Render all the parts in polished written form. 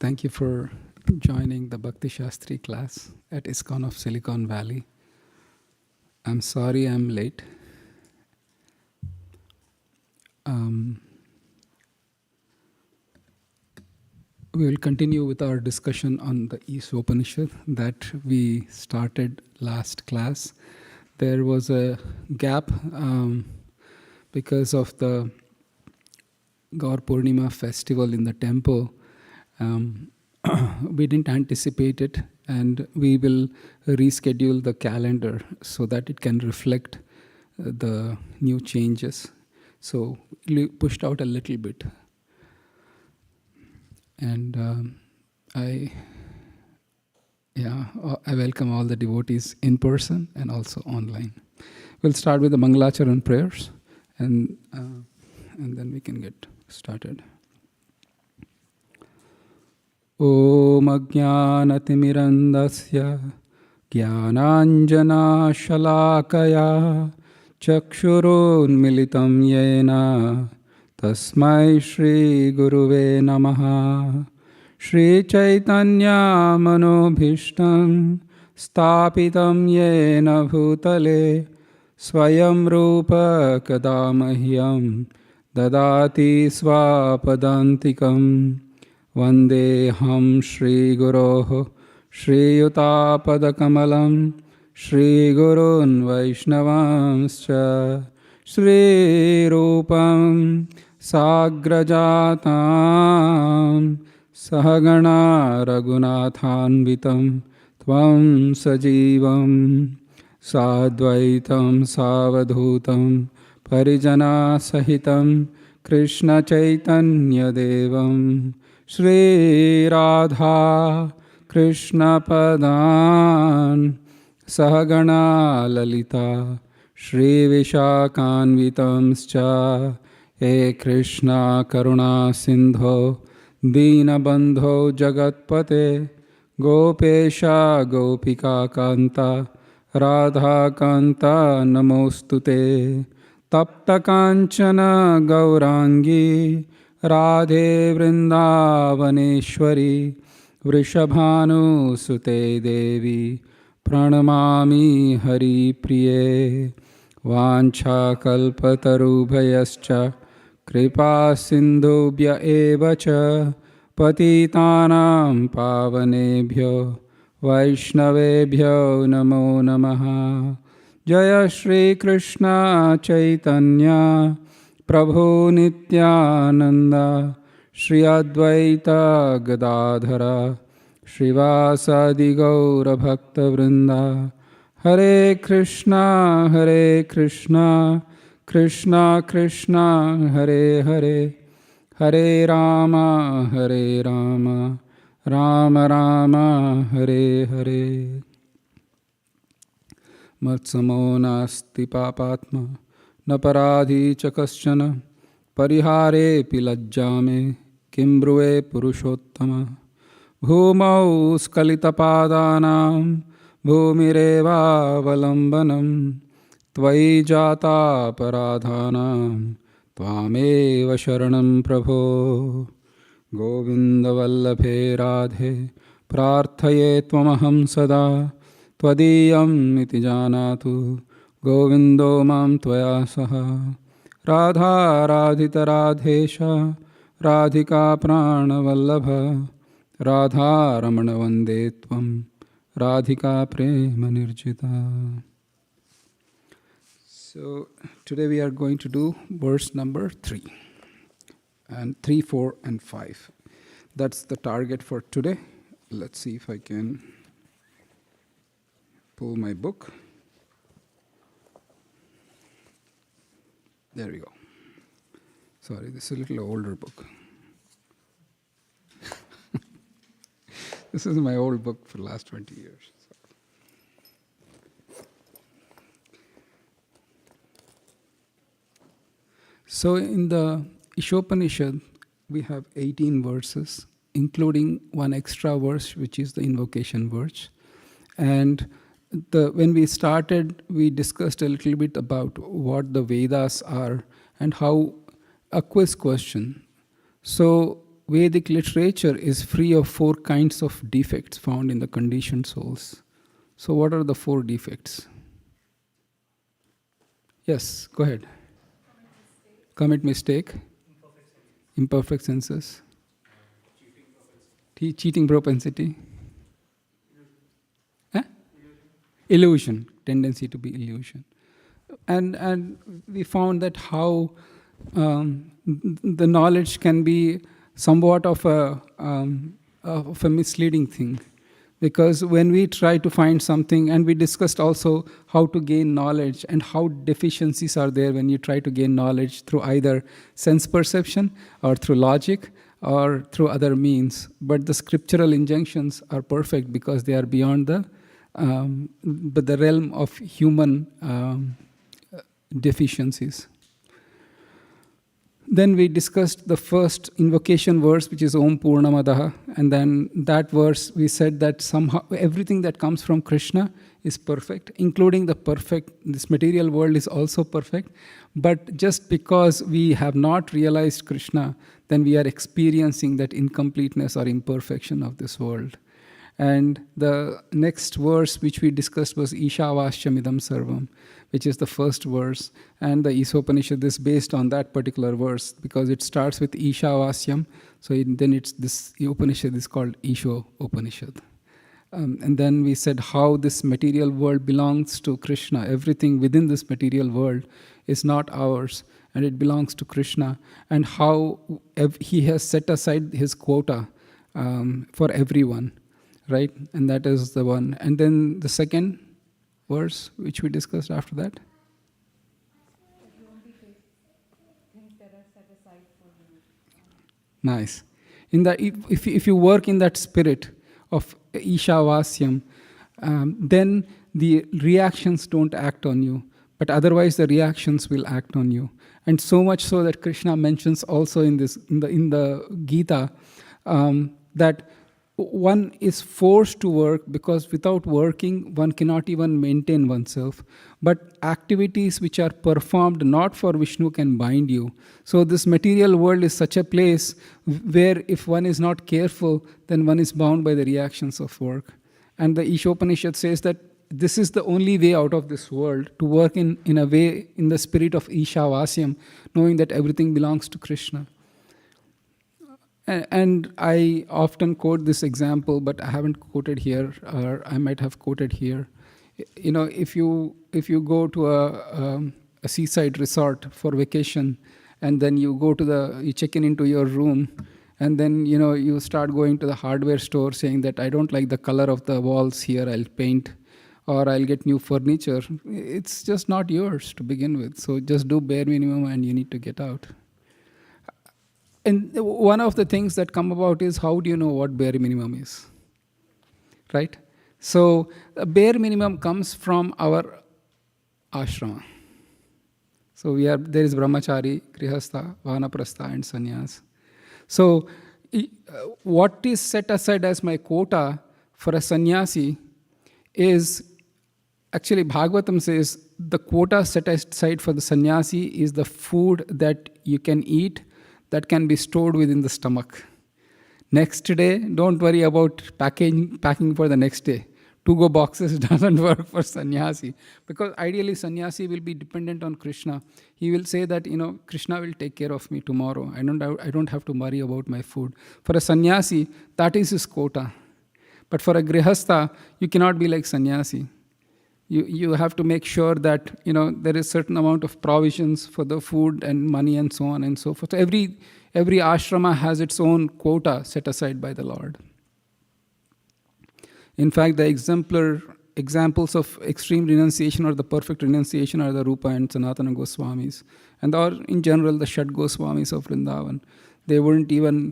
Thank you for joining the Bhakti Sastri class at ISKCON of Silicon Valley. I'm sorry I'm late. We will continue with our discussion on the Isopanisad that we started last class. There was a gap because of the Gaur Purnima festival in the temple. We didn't anticipate it, and we will reschedule the calendar so that it can reflect the new changes. So we pushed out a little bit. And I welcome all the devotees in person and also online. We'll start with the Mangalacharan prayers, and then we can get started. Om Ajnanatimirandasya Jnananjana Shalakaya Chakshurunmilitam Yena Tasmai Shri Guruve Namaha. Shri Chaitanya Manobhishtam Stapitam Yena Bhutale Swayam Rupa Kadamahyam Dadati Swapadantikam. Vandeham Shri Guroho Shri Yutapadakamalam Shri Gurun Vaishnavamscha Shri Rupam Sagrajatam Sahagana Raghunathanvitam Tvam Sajivam Sadvaitam Savadhutam Parijana Sahitam Krishna Chaitanya Devam Shri Radha Krishna Padan Sahagana Lalita Shri Vishakanvitamscha He Krishna Karuna Sindho Dina Bandho Jagatpate Gopesha Gopika Kanta Radha Kanta Namostute Tapta Kanchana Gaurangi Radhe Vrindavaneshwari Vrishabhanu Sute Devi Pranamami Hari Priye Vancha Kalpatarubhayascha Kripa Sindhubhya Evacha Patitanam Pavanebhyo Vaishnavebhyo Namo Namaha. Jaya Shri Krishna Chaitanya Prabhu Nityananda Shri Advaita Gadadhara Srivas Gaura Bhakta Vrinda. Hare Krishna Krishna Krishna Hare Hare Hare Rama Rama Rama Hare Hare. Matsamo nasti papatma Naparadhi chakaschana Parihare pilajjame Kimbruve purushottama. Bhumau skalitapadanam Bhumireva valambanam Tvai jata paradhanam Tvameva sharanam prabho. Govinda vallabhe radhe Prarthaye tvamaham sada Twadiyam iti janatu Govindo mam tvaya saha. Radha radhita radhesha Radhika prana vallabha Radha ramana vande tvam Radhika prema nirjita. So today we are going to do verse number 3 and 3, 4 and 5. That's the target for today. Let's see if I can pull my book. There we go. Sorry, this is a little older book. This is my old book for the last 20 years. So in the Isopanisad, we have 18 verses, including one extra verse, which is the invocation verse. And when we started, we discussed a little bit about what the Vedas are and how a quiz question. So Vedic literature is free of 4 kinds of defects found in the conditioned souls. So what are the 4 defects? Yes, go ahead. Commit mistake. Imperfect senses. Cheating propensity. Illusion. Tendency to be illusion. And we found that how the knowledge can be somewhat of a misleading thing. Because when we try to find something, and we discussed also how to gain knowledge and how deficiencies are there when you try to gain knowledge through either sense perception or through logic or through other means. But the scriptural injunctions are perfect because they are beyond the realm of human deficiencies. Then we discussed the first invocation verse, which is Om Purnamadaha, and then that verse we said that somehow everything that comes from Krishna is perfect, including this material world is also perfect, but just because we have not realized Krishna, then we are experiencing that incompleteness or imperfection of this world. And the next verse which we discussed was Ishavashyamidam Sarvam, which is the first verse. And the Isopanisad is based on that particular verse because it starts with Ishavasyam. So then this Upanishad is called Isho Upanishad. And then we said how this material world belongs to Krishna. Everything within this material world is not ours, and it belongs to Krishna. And how he has set aside his quota for everyone. Right? And that is the one. And then the second verse, which we discussed after that. Nice. If you work in that spirit of Ishavasyam, then the reactions don't act on you. But otherwise the reactions will act on you. And so much so that Krishna mentions also in the Gita that one is forced to work because without working, one cannot even maintain oneself. But activities which are performed not for Vishnu can bind you. So this material world is such a place where if one is not careful, then one is bound by the reactions of work. And the Ishopanishad says that this is the only way out of this world, to work in a way in the spirit of Ishavasyam, knowing that everything belongs to Krishna. And I often quote this example, but I haven't quoted here, or I might have quoted here. You know, if you go to a seaside resort for vacation, and then you check in into your room, and then you start going to the hardware store saying that I don't like the color of the walls here, I'll paint, or I'll get new furniture. It's just not yours to begin with. So just do bare minimum, and you need to get out. And one of the things that come about is, how do you know what bare minimum is? Right? So bare minimum comes from our ashrama. So there is brahmachari, grihastha, vanaprastha, and sannyas. So what is set aside as my quota for a sannyasi is, actually Bhagavatam says, the quota set aside for the sannyasi is the food that you can eat that can be stored within the stomach. Next day, don't worry about packing for the next day. To-go boxes doesn't work for sannyasi, because ideally sannyasi will be dependent on Krishna. He will say that, Krishna will take care of me tomorrow. I don't have to worry about my food. For a sannyasi, that is his quota. But for a grihastha, you cannot be like sannyasi. You have to make sure that there is certain amount of provisions for the food and money and so on and so forth. So every ashrama has its own quota set aside by the Lord. In fact, the examples of extreme renunciation or the perfect renunciation are the Rupa and Sanatana Goswamis, and or in general the Shad Goswamis of Vrindavan. They wouldn't even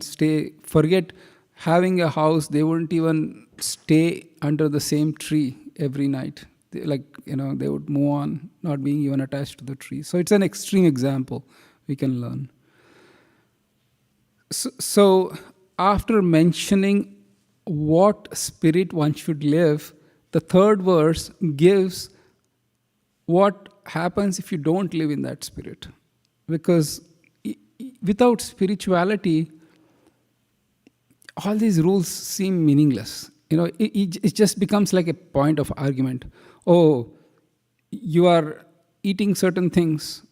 forget having a house. They wouldn't even stay under the same tree every night. They would move on, not being even attached to the tree. So it's an extreme example we can learn. So after mentioning what spirit one should live, the third verse gives what happens if you don't live in that spirit. Because without spirituality, all these rules seem meaningless. It just becomes like a point of argument. Oh, you are eating certain things,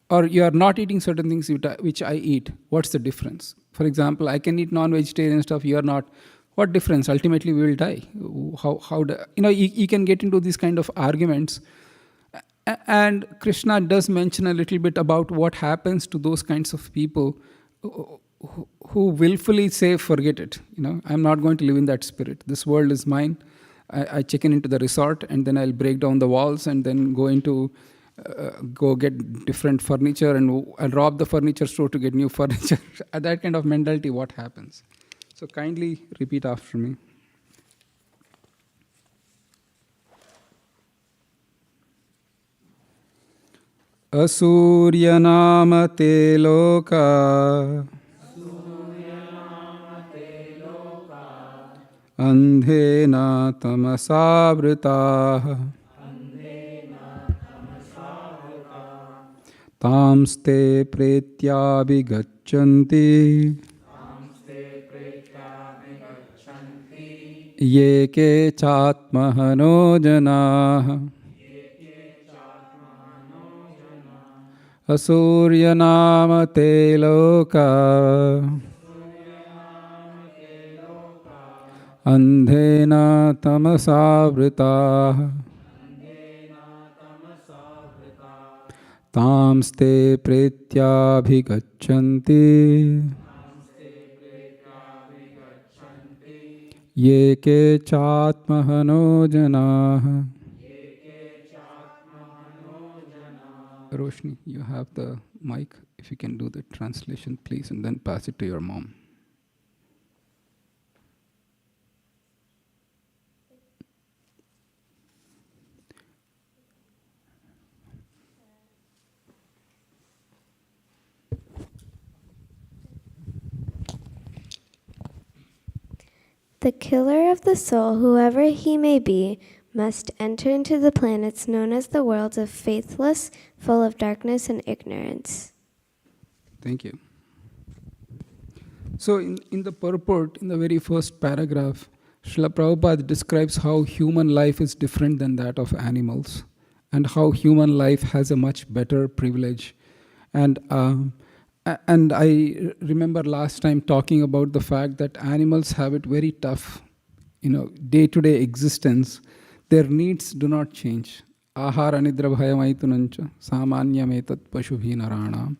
or you are not eating certain things which I eat. What's the difference? For example, I can eat non-vegetarian stuff, you are not. What difference? Ultimately, we will die. You can get into these kind of arguments. And Krishna does mention a little bit about what happens to those kinds of people who willfully say, forget it. I'm not going to live in that spirit. This world is mine. I check into the resort, and then I'll break down the walls, and then go get different furniture, and I'll rob the furniture store to get new furniture. That kind of mentality, what happens? So kindly repeat after me. Asuryanama te loka andhena tamasavritaah tamste pretyabhigachanti ye ke chatmahano janah. Asuryanama te loka andhena tamasavritaah tamste pretyabhigachanti ye ke chatmahano janah. Roshni, you have the mic. If you can do the translation, please, and then pass it to your mom. The killer of the soul, whoever he may be, must enter into the planets known as the worlds of faithless, full of darkness and ignorance. Thank you. So in the purport, in the very first paragraph, Srila Prabhupada describes how human life is different than that of animals, and how human life has a much better privilege. And I remember last time talking about the fact that animals have it very tough, day-to-day existence. Their needs do not change. Ahara nidra bhayamaitunancha samanyametat pashubhi naranam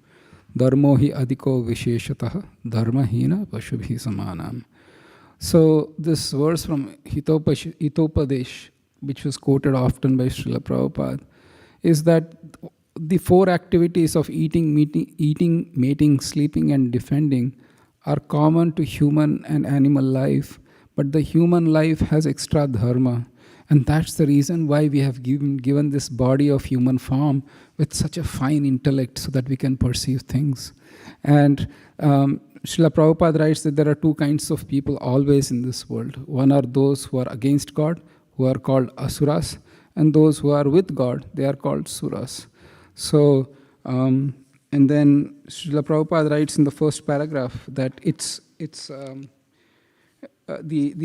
dharmo hi adhiko visheshatah dharmahina pashubhi samanam. So this verse from Hitopadesh, which was quoted often by Srila Prabhupada, is that the four activities of eating, mating, sleeping, and defending are common to human and animal life, but the human life has extra dharma. And that's the reason why we have given this body of human form with such a fine intellect so that we can perceive things. And Srila Prabhupada writes that there are two kinds of people always in this world. One are those who are against God, who are called asuras, and those who are with God, they are called suras. So, and then Srila Prabhupada writes in the first paragraph that the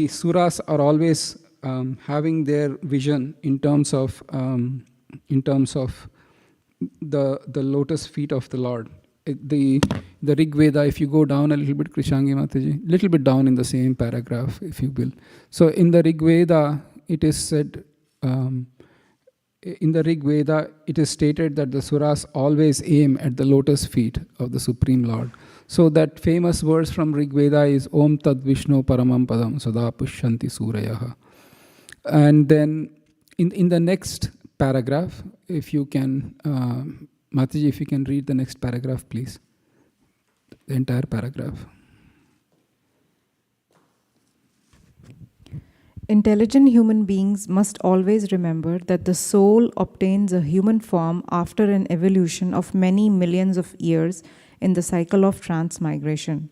suras are always having their vision in terms of the lotus feet of the Lord. The Rig Veda, if you go down a little bit, Krishangi Mataji, little bit down in the same paragraph, if you will. So in the Rig Veda, it is said, in the Rig Veda, it is stated that the suras always aim at the lotus feet of the Supreme Lord. So that famous verse from Rig Veda is Om Tad Vishnu Paramam Padam Sada Pushyanti Surayaha. And then in the next paragraph, if you can, Mataji, if you can read the next paragraph, please. The entire paragraph. Intelligent human beings must always remember that the soul obtains a human form after an evolution of many millions of years in the cycle of transmigration.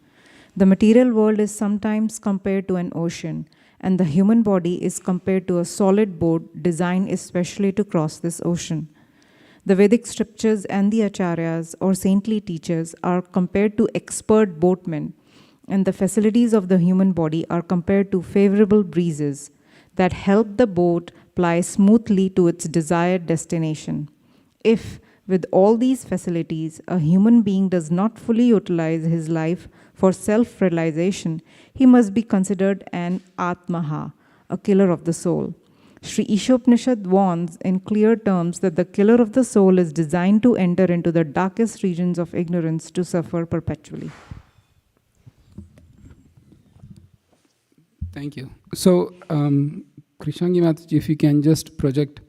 The material world is sometimes compared to an ocean, and the human body is compared to a solid boat designed especially to cross this ocean. The Vedic scriptures and the acharyas or saintly teachers are compared to expert boatmen, and the facilities of the human body are compared to favorable breezes that help the boat ply smoothly to its desired destination. If, with all these facilities, a human being does not fully utilize his life for self-realization, he must be considered an Atmaha, a killer of the soul. Sri Isopanisad warns in clear terms that the killer of the soul is designed to enter into the darkest regions of ignorance to suffer perpetually. Thank you. So, Krishangi Mataji, if you can just project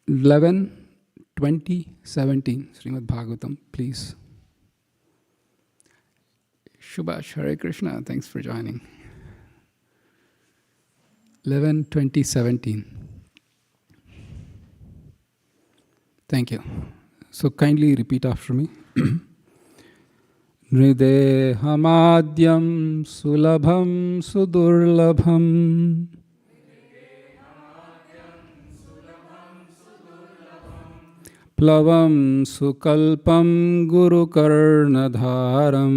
11:20:17, Srimad Bhagavatam, please. Shubhash, Hare Krishna, thanks for joining. 11:20:17. Thank you. So kindly repeat after me. Nridehamadyam sulabham sudurlabham plavam sukalpam gurukarnadharam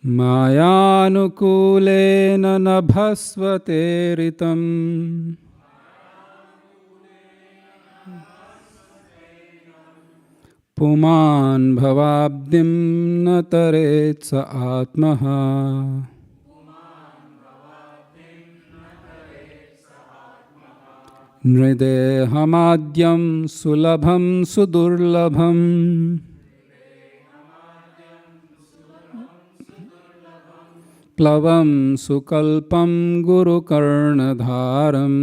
mayanukulena nabhasvate ritam puman bhavabdim nataret sa atmaha. Nridehamadyam sulabham sudurlabham plavam sukalpam gurukarnadharam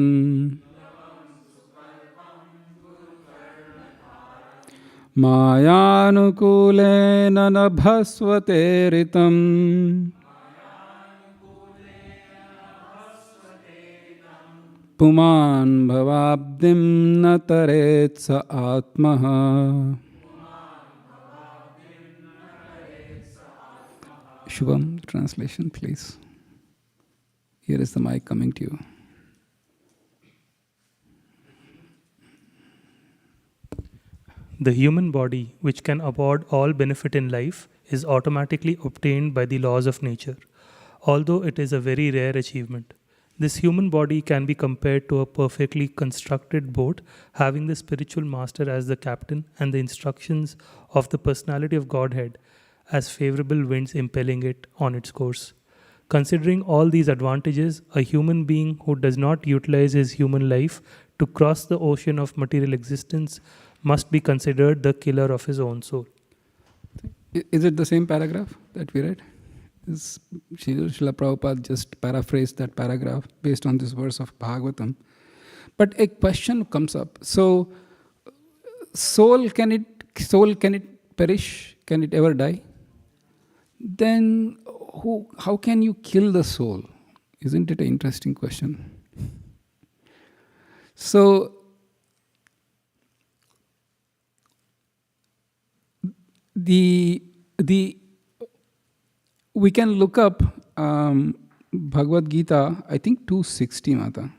mayanukulena nabhasvate ritam puman bhavabdim nataret sa atmaha. Shubham, translation, please. Here is the mic coming to you. The human body, which can afford all benefit in life, is automatically obtained by the laws of nature, although it is a very rare achievement. This human body can be compared to a perfectly constructed boat having the spiritual master as the captain and the instructions of the personality of Godhead as favorable winds impelling it on its course. Considering all these advantages, a human being who does not utilize his human life to cross the ocean of material existence must be considered the killer of his own soul. Is it the same paragraph that we read? Srila Prabhupada just paraphrased that paragraph based on this verse of Bhagavatam. But a question comes up. So, soul, can it perish? Can it ever die? Then how can you kill the soul? Isn't it an interesting question? So, we can look up Bhagavad Gita, I think 260, Mata.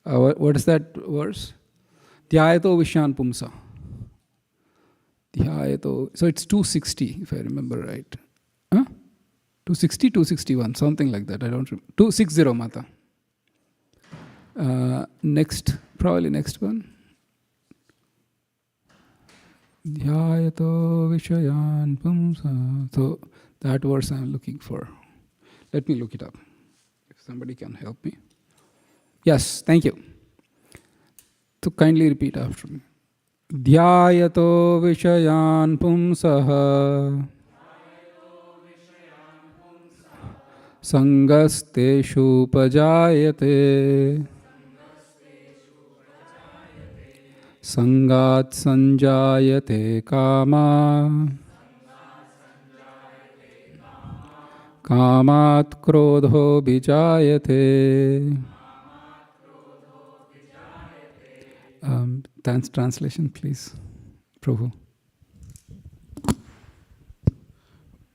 What is that verse? Dhyayato Vishyan Pumsa. Dhyayato. So it's 260, if I remember right. 260, 261, something like that. I don't remember. 260, Mata. Probably next one. Dhyayato Vishayan Pumsa. So that verse I'm looking for. Let me look it up. If somebody can help me. Yes, thank you. So kindly repeat after me. Dhyayato Vishayan Pumsaha Sangasteshu Pajayate Sangat Sanjayate Kama Kamat Krodho Vijayate. Translation, please. Prabhu.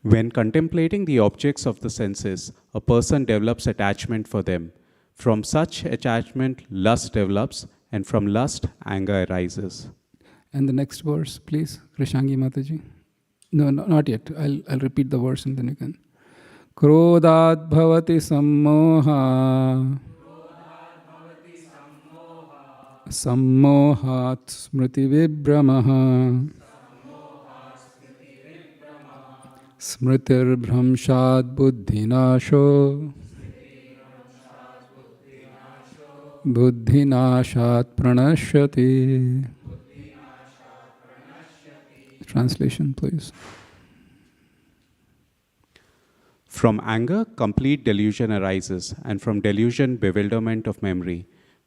When contemplating the objects of the senses, a person develops attachment for them. From such attachment, lust develops, and from lust, anger arises. And the next verse, please, Krishangi Mataji. No, not yet. I'll repeat the verse and then you can. Krodhat bhavati sammoha sammohat smriti vibramaha smritir bhramshad buddhinasho buddhinashat pranashyati. Translation, please. From anger, complete delusion arises, and from delusion, bewilderment of memory.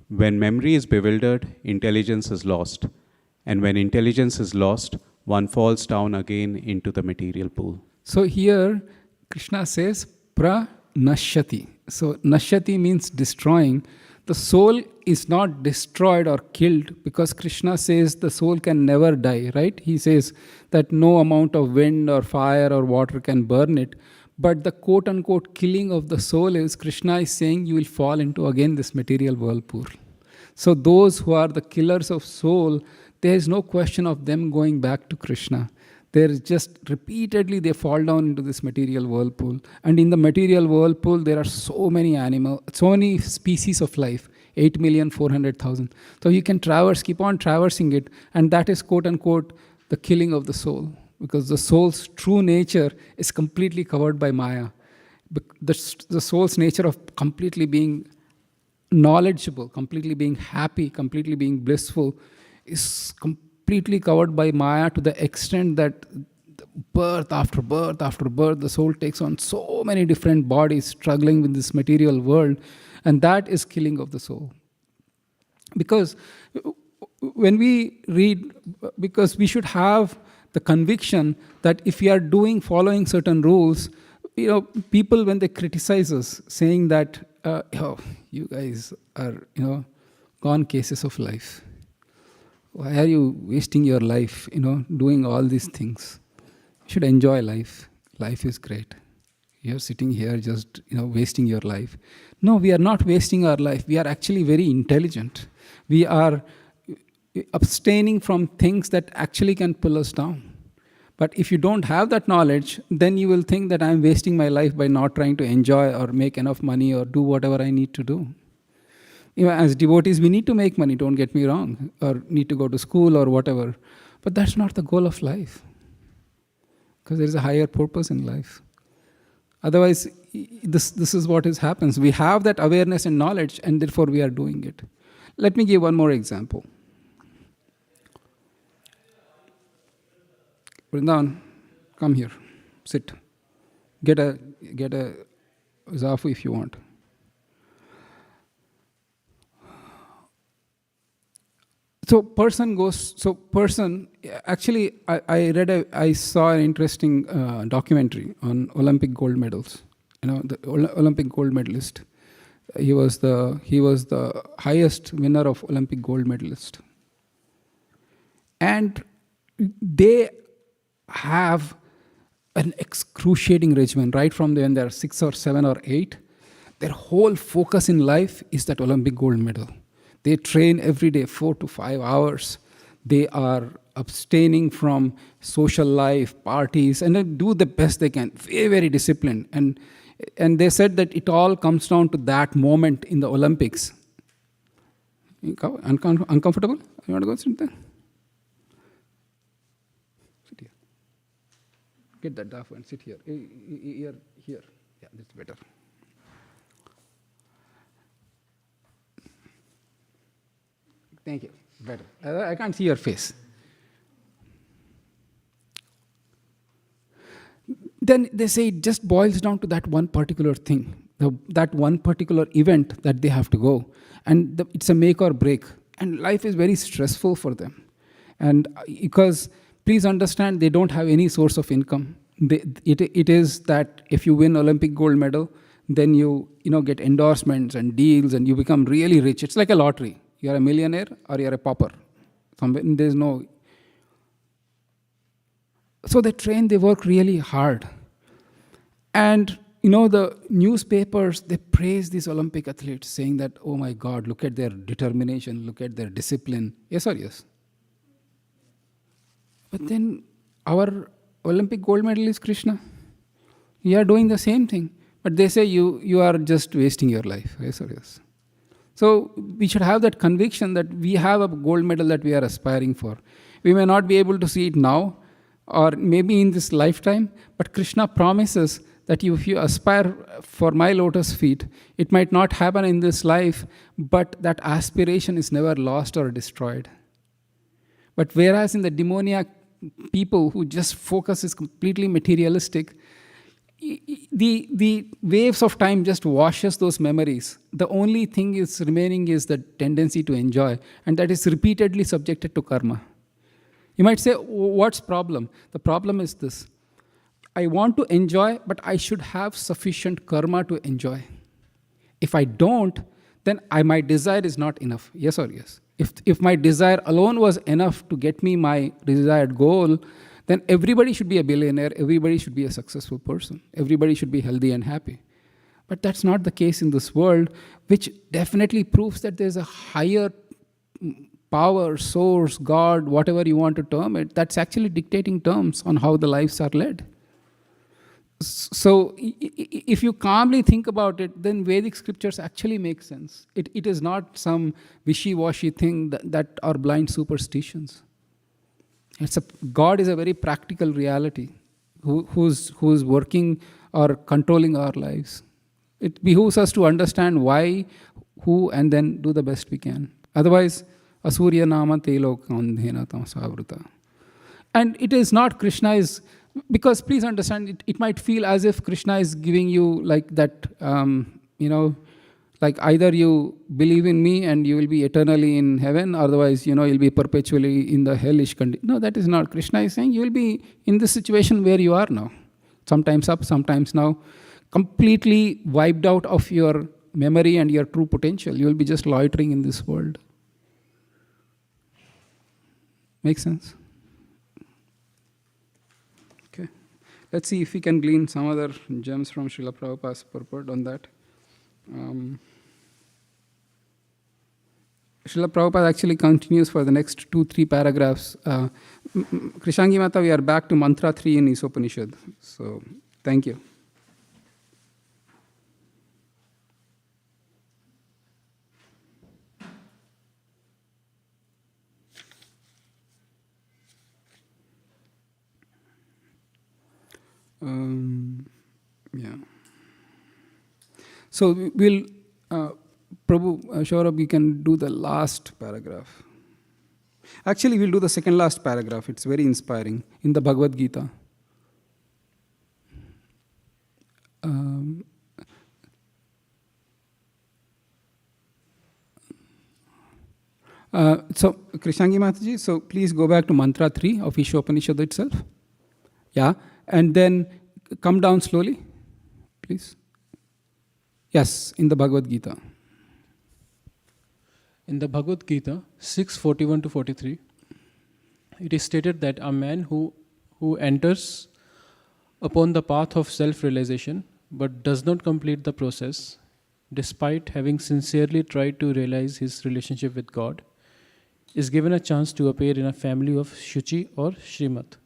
When memory is bewildered, intelligence is lost. And when intelligence is lost, one falls down again into the material pool. So here, Krishna says, pranashyati. So nashyati means destroying. The soul is not destroyed or killed because Krishna says the soul can never die, right? He says that no amount of wind or fire or water can burn it. But the quote-unquote killing of the soul is, Krishna is saying you will fall into again this material whirlpool. So those who are the killers of soul, there is no question of them going back to Krishna. There is just repeatedly they fall down into this material whirlpool. And in the material whirlpool, there are so many animals, so many species of life, 8,400,000. So you can keep on traversing it, and that is quote-unquote the killing of the soul. Because the soul's true nature is completely covered by Maya. The soul's nature of completely being knowledgeable, completely being happy, completely being blissful is completely covered by Maya to the extent that birth after birth after birth, the soul takes on so many different bodies struggling with this material world, and that is killing of the soul. Because when we read, because we should have the conviction that if we are following certain rules, people when they criticize us, saying that, you guys are, gone cases of life. Why are you wasting your life, doing all these things? You should enjoy life. Life is great. You're sitting here just, wasting your life. No, we are not wasting our life. We are actually very intelligent. We are abstaining from things that actually can pull us down. But if you don't have that knowledge, then you will think that I'm wasting my life by not trying to enjoy or make enough money or do whatever I need to do. As devotees, we need to make money, don't get me wrong, or need to go to school or whatever. But that's not the goal of life. Because there is a higher purpose in life. Otherwise, this is what happens. We have that awareness and knowledge, and therefore we are doing it. Let me give one more example. Vrindavan, come here, sit. Get a zafu if you want. Actually, I saw an interesting documentary on Olympic gold medals. The Olympic gold medalist. He was the highest winner of Olympic gold medalist. And they have an excruciating regimen right from when they're 6 or 7 or 8. Their whole focus in life is that Olympic gold medal. They train every day 4 to 5 hours. They are abstaining from social life, parties, and they do the best they can. Very, very disciplined. And they said that it all comes down to that moment in the Olympics. Uncomfortable? You want to go sit there? Sit here. Get that dafu and sit here. Here. Yeah, that's better. Thank you. Better. I can't see your face. Then they say it just boils down to that one particular thing, that one particular event that they have to go. And it's a make or break. And life is very stressful for them. And because, please understand, they don't have any source of income. It is that if you win Olympic gold medal, then you get endorsements and deals and you become really rich. It's like a lottery. You're a millionaire or you're a pauper. There's no... So they work really hard. And, the newspapers, they praise these Olympic athletes, saying that, oh my God, look at their determination, look at their discipline. Yes or yes? But then our Olympic gold medalist Krishna, you are doing the same thing. But they say you are just wasting your life. Yes or yes? So we should have that conviction that we have a gold medal that we are aspiring for. We may not be able to see it now or maybe in this lifetime, but Krishna promises that if you aspire for my lotus feet, it might not happen in this life, but that aspiration is never lost or destroyed. But whereas in the demoniac people who just focus is completely materialistic, the waves of time just washes those memories. The only thing is remaining is the tendency to enjoy, and that is repeatedly subjected to karma. You might say, what's problem? The problem is this. I want to enjoy, but I should have sufficient karma to enjoy. If I don't, then my desire is not enough. Yes or yes? If my desire alone was enough to get me my desired goal, then everybody should be a billionaire, everybody should be a successful person, everybody should be healthy and happy. But that's not the case in this world, which definitely proves that there's a higher power, source, God, whatever you want to term it, that's actually dictating terms on how the lives are led. So if you calmly think about it, then Vedic scriptures actually make sense. It is not some wishy-washy thing that are blind superstitions. God is a very practical reality who's working or controlling our lives. It behooves us to understand why, who, and then do the best we can. Otherwise, asurya nama telo kandhena tamasavruta. And it is not Krishna is, because please understand, it might feel as if Krishna is giving you like that, like either you believe in me and you will be eternally in heaven, otherwise, you'll be perpetually in the hellish condition. No, that is not. Krishna is saying you will be in this situation where you are now. Sometimes up, sometimes now. Completely wiped out of your memory and your true potential. You will be just loitering in this world. Make sense? Okay. Let's see if we can glean some other gems from Srila Prabhupada's purport on that. Srila Prabhupada actually continues for the next 2-3 paragraphs. Krishangi Mata, we are back to mantra 3 in Isopanisad. So, thank you. Yeah. So we'll, Prabhu, Shaurabh, you can do the last paragraph. Actually, we'll do the second last paragraph. It's very inspiring in the Bhagavad Gita. So, Krishangi Mataji, so please go back to mantra 3 of Isopanisad itself. Yeah, and then come down slowly, please. Yes, in the Bhagavad Gita. In the Bhagavad Gita 6:41 to 43, it is stated that a man who enters upon the path of self-realization but does not complete the process, despite having sincerely tried to realize his relationship with God, is given a chance to appear in a family of Shuchi or Srimat.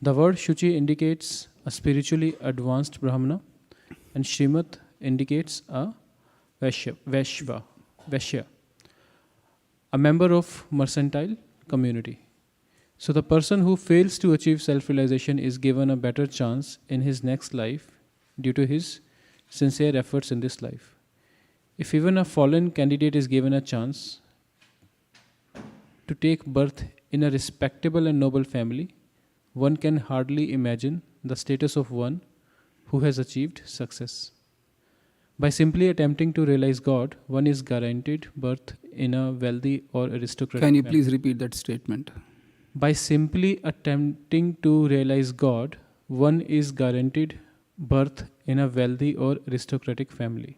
The word Shuchi indicates a spiritually advanced Brahmana, and Srimat indicates a Vaishya, a member of mercantile community. So the person who fails to achieve self-realization is given a better chance in his next life due to his sincere efforts in this life. If even a fallen candidate is given a chance to take birth in a respectable and noble family, one can hardly imagine the status of one who has achieved success. By simply attempting to realize God, one is guaranteed birth in a wealthy or aristocratic Can you family. please repeat that statement? By simply attempting to realize God, one is guaranteed birth in a wealthy or aristocratic family.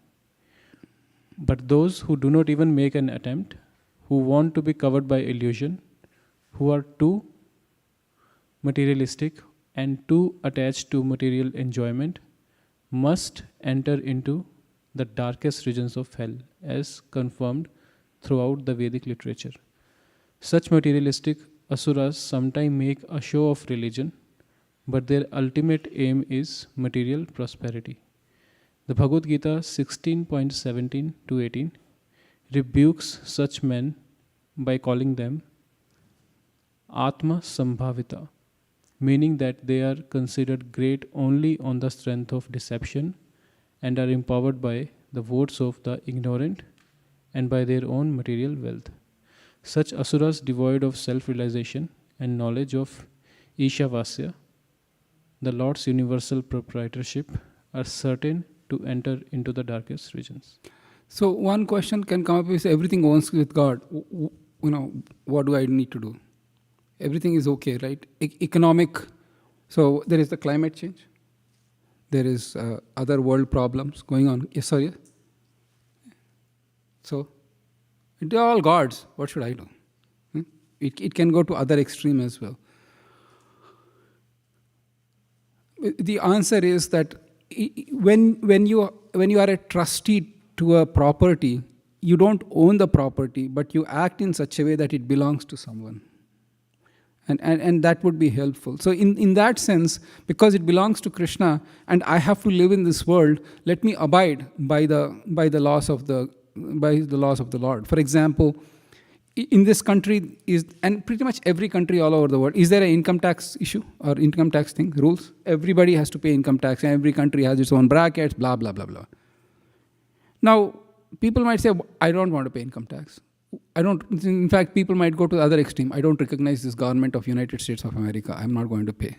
But those who do not even make an attempt, who want to be covered by illusion, who are too materialistic and too attached to material enjoyment, must enter into the darkest regions of hell, as confirmed throughout the Vedic literature. Such materialistic asuras sometimes make a show of religion, but their ultimate aim is material prosperity. The Bhagavad Gita 16.17 to 18 rebukes such men by calling them Atma Sambhavita, meaning that they are considered great only on the strength of deception and are empowered by the votes of the ignorant and by their own material wealth. Such asuras devoid of self-realization and knowledge of Ishavasya, the Lord's universal proprietorship, are certain to enter into the darkest regions. So one question can come up is everything owns with God. What do I need to do? Everything is okay, right? Economic. So there is the climate change. There is other world problems going on. Yes, sorry. So they're all gods. What should I do? It can go to other extreme as well. The answer is that when you are a trustee to a property, you don't own the property, but you act in such a way that it belongs to someone. And that would be helpful. So in that sense, because it belongs to Krishna and I have to live in this world, let me abide by the laws of the Lord. For example, in this country and pretty much every country all over the world, is there an income tax issue or income tax thing, rules? Everybody has to pay income tax and every country has its own brackets, blah, blah, blah, blah. Now, people might say, I don't want to pay income tax. In fact, people might go to the other extreme. I don't recognize this government of United States of America. I'm not going to pay.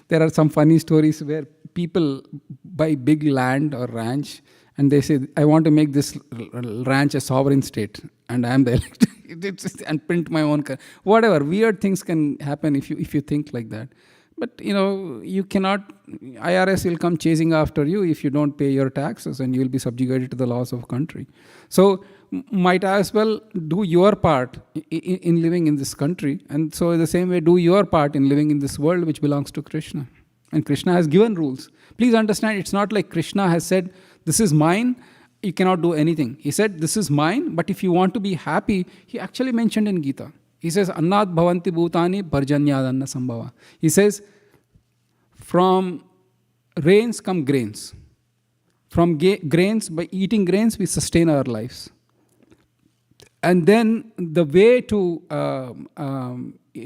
There are some funny stories where people buy big land or ranch and they say, I want to make this ranch a sovereign state and I am the elected and print my own. Whatever, weird things can happen if you think like that. But, you cannot, IRS will come chasing after you if you don't pay your taxes and you will be subjugated to the laws of country. So, might as well do your part in living in this country. And so, the same way, do your part in living in this world which belongs to Krishna. And Krishna has given rules. Please understand, it's not like Krishna has said, this is mine, you cannot do anything. He said, this is mine, but if you want to be happy, he actually mentioned in Gita. He says, Annat bhavanti bhutani parjanyadanna sambhava. He says, from rains come grains. From grains, by eating grains, we sustain our lives. And then the way to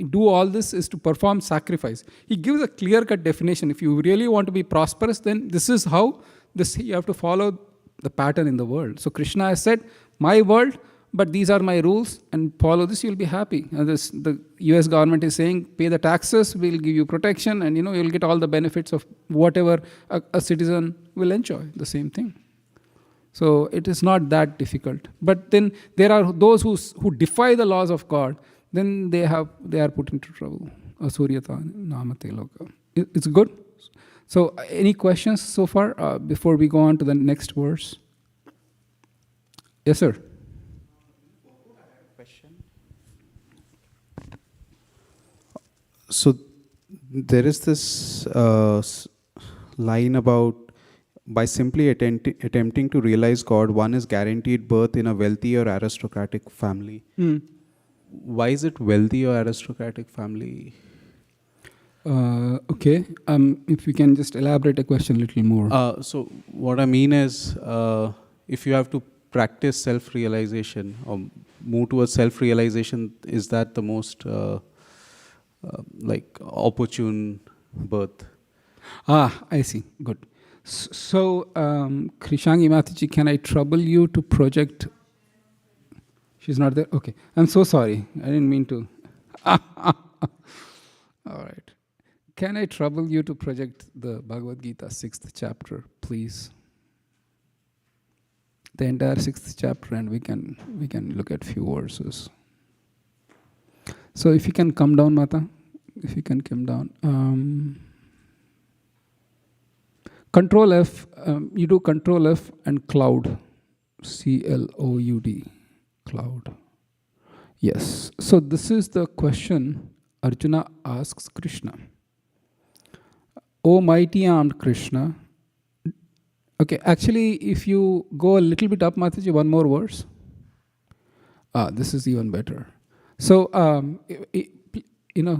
do all this is to perform sacrifice. He gives a clear-cut definition. If you really want to be prosperous, then this is how you have to follow the pattern in the world. So Krishna has said, my world, but these are my rules, and follow this, you'll be happy. And the US government is saying, pay the taxes, we'll give you protection, and you'll get all the benefits of whatever a citizen will enjoy, the same thing. So it is not that difficult. But then there are those who defy the laws of God, then they are put into trouble. Asuryata namate loka. It's good. So any questions so far before we go on to the next verse? Yes, sir. So there is this line about by simply attempting to realize God, one is guaranteed birth in a wealthy or aristocratic family. Why is it wealthy or aristocratic family? Okay. If you can just elaborate the question a little more. So what I mean is, if you have to practice self-realization or move towards self-realization, is that the most opportune birth? I see. Good. So, Krishangi Mataji, can I trouble you to project? She's not there? Okay. I'm so sorry. I didn't mean to. All right. Can I trouble you to project the Bhagavad Gita 6th chapter, please? The entire 6th chapter, and we can look at few verses. So if you can come down, Mata. If you can come down. Control F, you do Control F and cloud. C-L-O-U-D. Cloud. Yes. So this is the question Arjuna asks Krishna. O mighty armed Krishna. Okay, actually, if you go a little bit up, Mataji, one more verse. This is even better. So,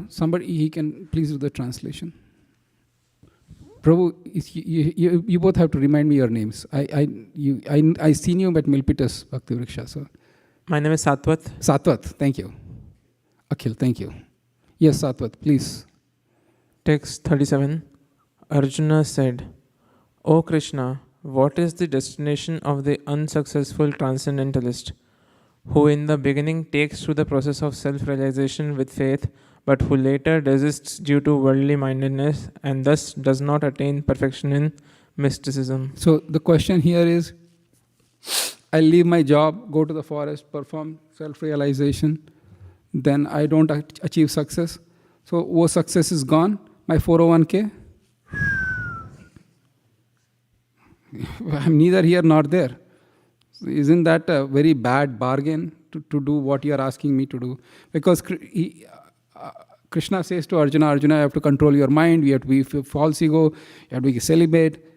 somebody, he can please do the translation. Prabhu, you both have to remind me your names. I seen you at Milpitas, Bhakti Vriksha. So. My name is Satwat. Satwat, thank you. Akhil, thank you. Yes, Satwat, please. Text 37. Arjuna said, O Krishna, what is the destination of the unsuccessful transcendentalist, who in the beginning takes through the process of self-realization with faith, but who later desists due to worldly mindedness and thus does not attain perfection in mysticism? So the question here is, I leave my job, go to the forest, perform self-realization, then I don't achieve success. So, success is gone. My 401k, I'm neither here nor there. So isn't that a very bad bargain to do what you are asking me to do? Because Krishna says to Arjuna, you have to control your mind, you have to be false ego, you have to be celibate.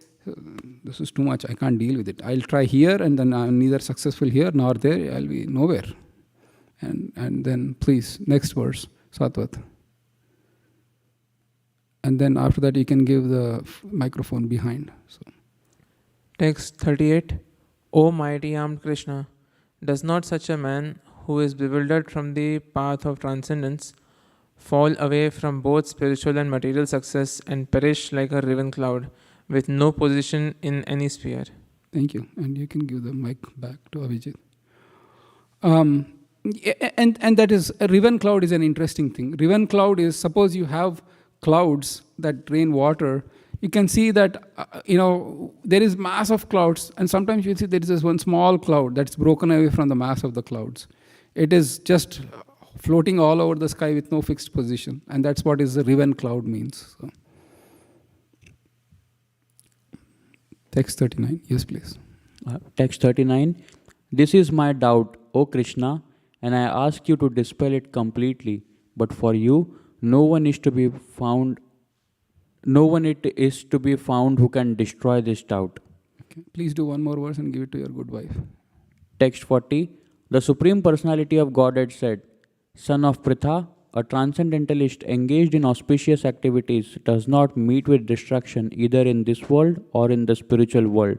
This is too much, I can't deal with it. I'll try here and then I'm neither successful here nor there, I'll be nowhere. And then please, next verse, Satwat. And then after that you can give the microphone behind. So. Text 38. O mighty armed Krishna, does not such a man who is bewildered from the path of transcendence fall away from both spiritual and material success and perish like a riven cloud with no position in any sphere? Thank you. And you can give the mic back to Avijit. And that is, a riven cloud is an interesting thing. Riven cloud is, suppose you have clouds that drain water, you can see that, there is mass of clouds, and sometimes you see there is this one small cloud that's broken away from the mass of the clouds. It is just floating all over the sky with no fixed position, and that's what is the riven cloud means. So. Text 39, yes please. Text 39. This is my doubt, O Krishna, and I ask you to dispel it completely. But for you, no one is to be found who can destroy this doubt. Okay. Please do one more verse and give it to your good wife. Text 40. The Supreme Personality of Godhead said, Son of Pritha, a transcendentalist engaged in auspicious activities does not meet with destruction either in this world or in the spiritual world.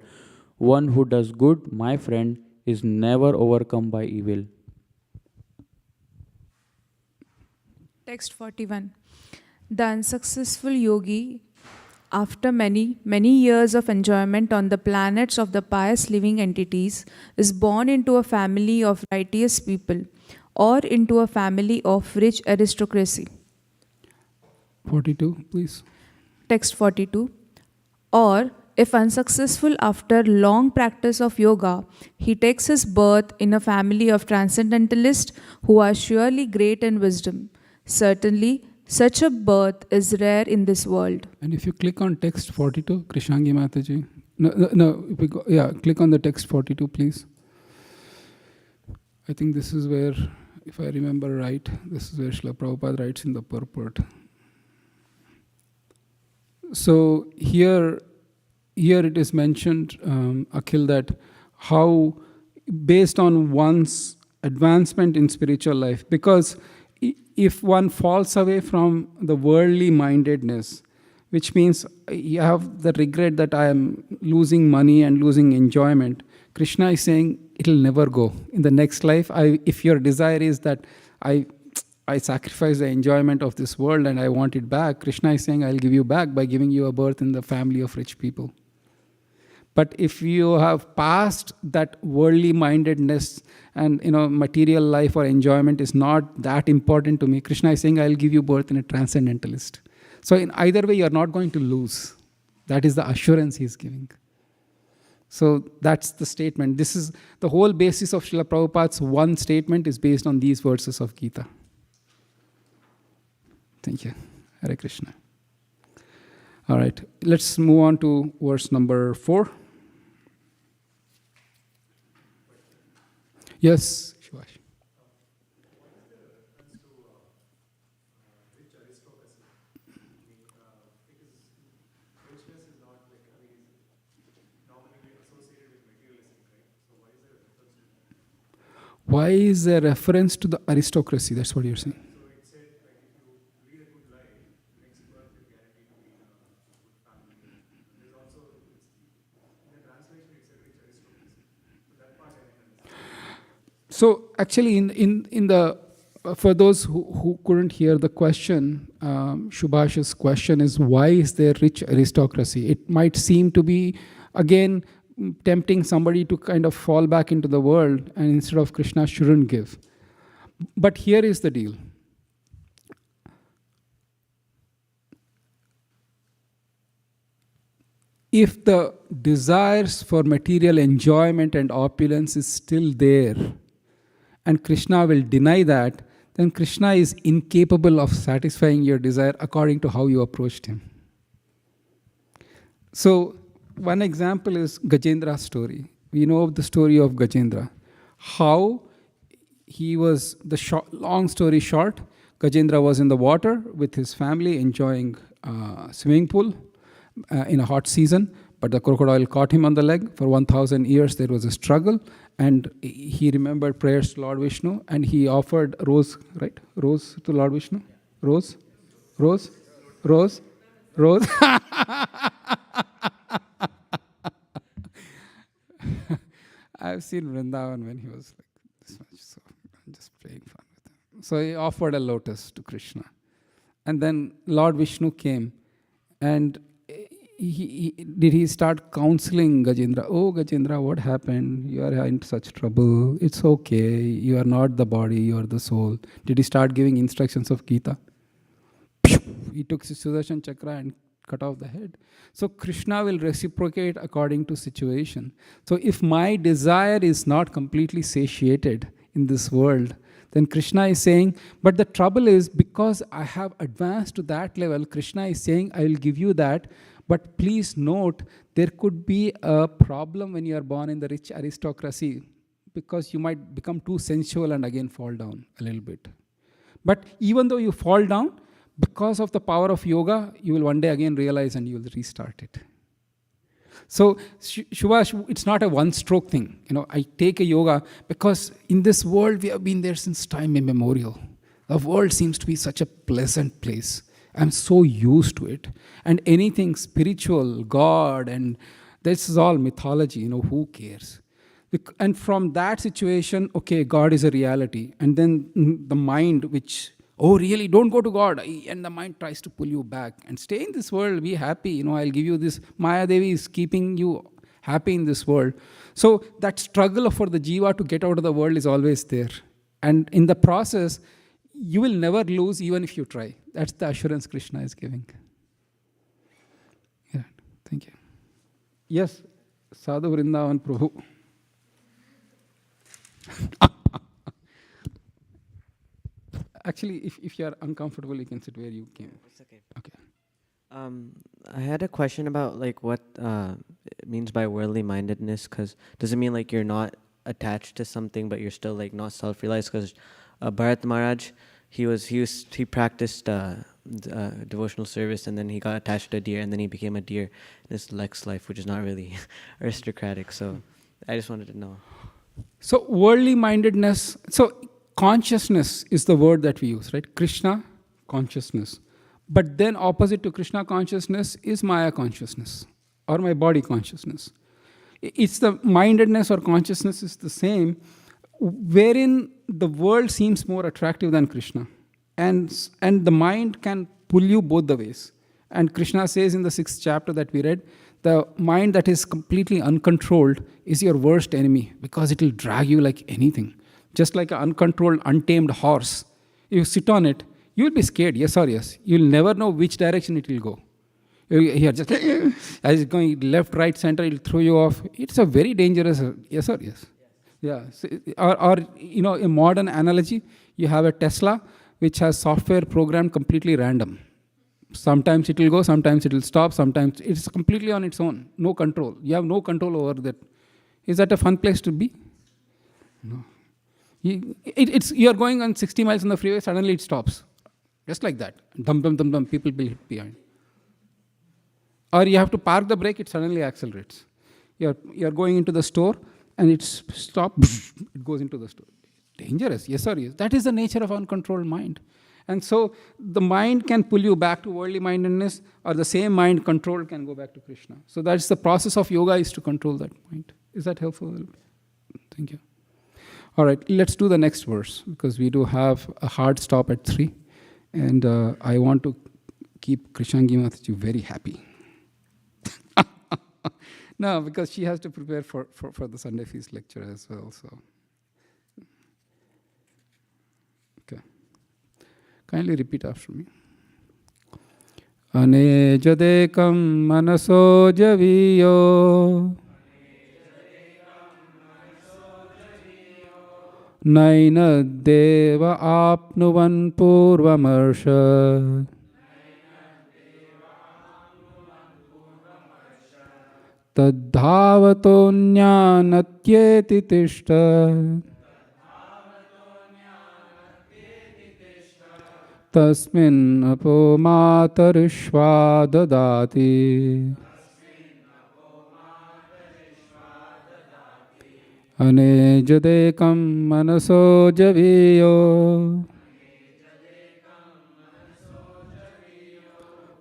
One who does good, my friend, is never overcome by evil. Text 41. The unsuccessful yogi, after many years of enjoyment on the planets of the pious living entities, is born into a family of righteous people or into a family of rich aristocracy. 42, please. Text 42. Or, if unsuccessful after long practice of yoga, he takes his birth in a family of transcendentalists who are surely great in wisdom. Certainly, such a birth is rare in this world. And if you click on text 42, Krishangi Mataji. Click on the text 42, please. I think this is where, if I remember right, this is where Srila Prabhupada writes in the purport. So here it is mentioned, Akhil, that how based on one's advancement in spiritual life, because if one falls away from the worldly mindedness, which means you have the regret that I am losing money and losing enjoyment, Krishna is saying it'll never go. In the next life, if your desire is that I sacrifice the enjoyment of this world and I want it back, Krishna is saying I'll give you back by giving you a birth in the family of rich people. But if you have passed that worldly mindedness and material life or enjoyment is not that important to me, Krishna is saying I'll give you birth in a transcendentalist. So in either way, you're not going to lose. That is the assurance he's giving. So that's the statement. This is the whole basis of Srila Prabhupada's one statement is based on these verses of Gita. Thank you. Hare Krishna. All right, let's move on to verse number 4. Yes, Shivash. Why is there reference to the aristocracy? That's what you're saying. So actually, in the for those who couldn't hear the question, Subhash's question is, why is there rich aristocracy? It might seem to be, again, tempting somebody to kind of fall back into the world, and instead of Krishna shouldn't give. But here is the deal. If the desires for material enjoyment and opulence is still there, and Krishna will deny that, then Krishna is incapable of satisfying your desire according to how you approached him. So, one example is Gajendra's story. We know the story of Gajendra. How he was, long story short, Gajendra was in the water with his family enjoying swimming pool in a hot season, but the crocodile caught him on the leg. For 1,000 years there was a struggle, and he remembered prayers to Lord Vishnu, and he offered rose, right? Rose to Lord Vishnu? Rose? Rose? Rose? Rose? I've seen Vrindavan when he was like this much, so I'm just playing fun with him. So he offered a lotus to Krishna. And then Lord Vishnu came, and did he start counseling Gajendra? Oh, Gajendra, what happened? You are in such trouble. It's okay. You are not the body, you are the soul. Did he start giving instructions of Gita? He took his Sudarshan Chakra and cut off the head. So Krishna will reciprocate according to situation. So if my desire is not completely satiated in this world, then Krishna is saying, but the trouble is, because I have advanced to that level, Krishna is saying, I will give you that. But please note, there could be a problem when you are born in the rich aristocracy, because you might become too sensual and again fall down a little bit. But even though you fall down, because of the power of yoga, you will one day again realize and you will restart it. So, Subhash, it's not a one-stroke thing. I take a yoga because in this world we have been there since time immemorial. The world seems to be such a pleasant place. I'm so used to it. And anything spiritual, God, and this is all mythology, who cares? And from that situation, okay, God is a reality. And then the mind which, oh really, don't go to God. And the mind tries to pull you back. And stay in this world, be happy. I'll give you this. Maya Devi is keeping you happy in this world. So that struggle for the jiva to get out of the world is always there. And in the process, you will never lose even if you try. That's the assurance Krishna is giving. Yeah, thank you. Yes, Sadhu Vrindavan Prabhu. Actually, if you are uncomfortable, you can sit where you came. It's okay. Okay. I had a question about what it means by worldly mindedness, because does it mean you're not attached to something but you're still not self-realized? Because Bharat Maharaj, he practiced devotional service, and then he got attached to a deer, and then he became a deer in his next life, which is not really aristocratic. So I just wanted to know. So worldly mindedness, so consciousness is the word that we use, right? Krishna consciousness. But then opposite to Krishna consciousness is Maya consciousness or my body consciousness. It's the mindedness or consciousness is the same, wherein the world seems more attractive than Krishna. And the mind can pull you both the ways. And Krishna says in the 6th chapter that we read, the mind that is completely uncontrolled is your worst enemy, because it will drag you like anything. Just like an uncontrolled, untamed horse. If you sit on it, you will be scared, yes or yes. You will never know which direction it will go. You are just, as it's going left, right, center, it will throw you off. It's a very dangerous, yes or yes. Yeah. So, or a modern analogy, you have a Tesla which has software programmed completely random. Sometimes it will go, sometimes it will stop, sometimes it's completely on its own. No control. You have no control over that. Is that a fun place to be? No. You are going on 60 miles on the freeway, suddenly it stops. Just like that. Dum, dum, dum, dum, people will hit behind. Or you have to park the brake, it suddenly accelerates. You are going into the store, and it's stopped, it goes into the store. dangerous. Yes or yes? That is the nature of uncontrolled mind. And so the mind can pull you back to worldly mindedness, or the same mind controlled can go back to Krishna. So that's the process of yoga, is to control that mind. Is that helpful? Thank you. All right, let's do the next verse, because we do have a hard stop at 3. And I want to keep Krishangi Mataji very happy. No, because she has to prepare for the Sunday feast lecture as well. So, okay. Kindly repeat after me. Anejadekam manaso javiyo naina deva apnuvan purvamarsha tadhavato jnanatyeti tishta tasmin apo matarishva dadati anejadekam manaso javiyo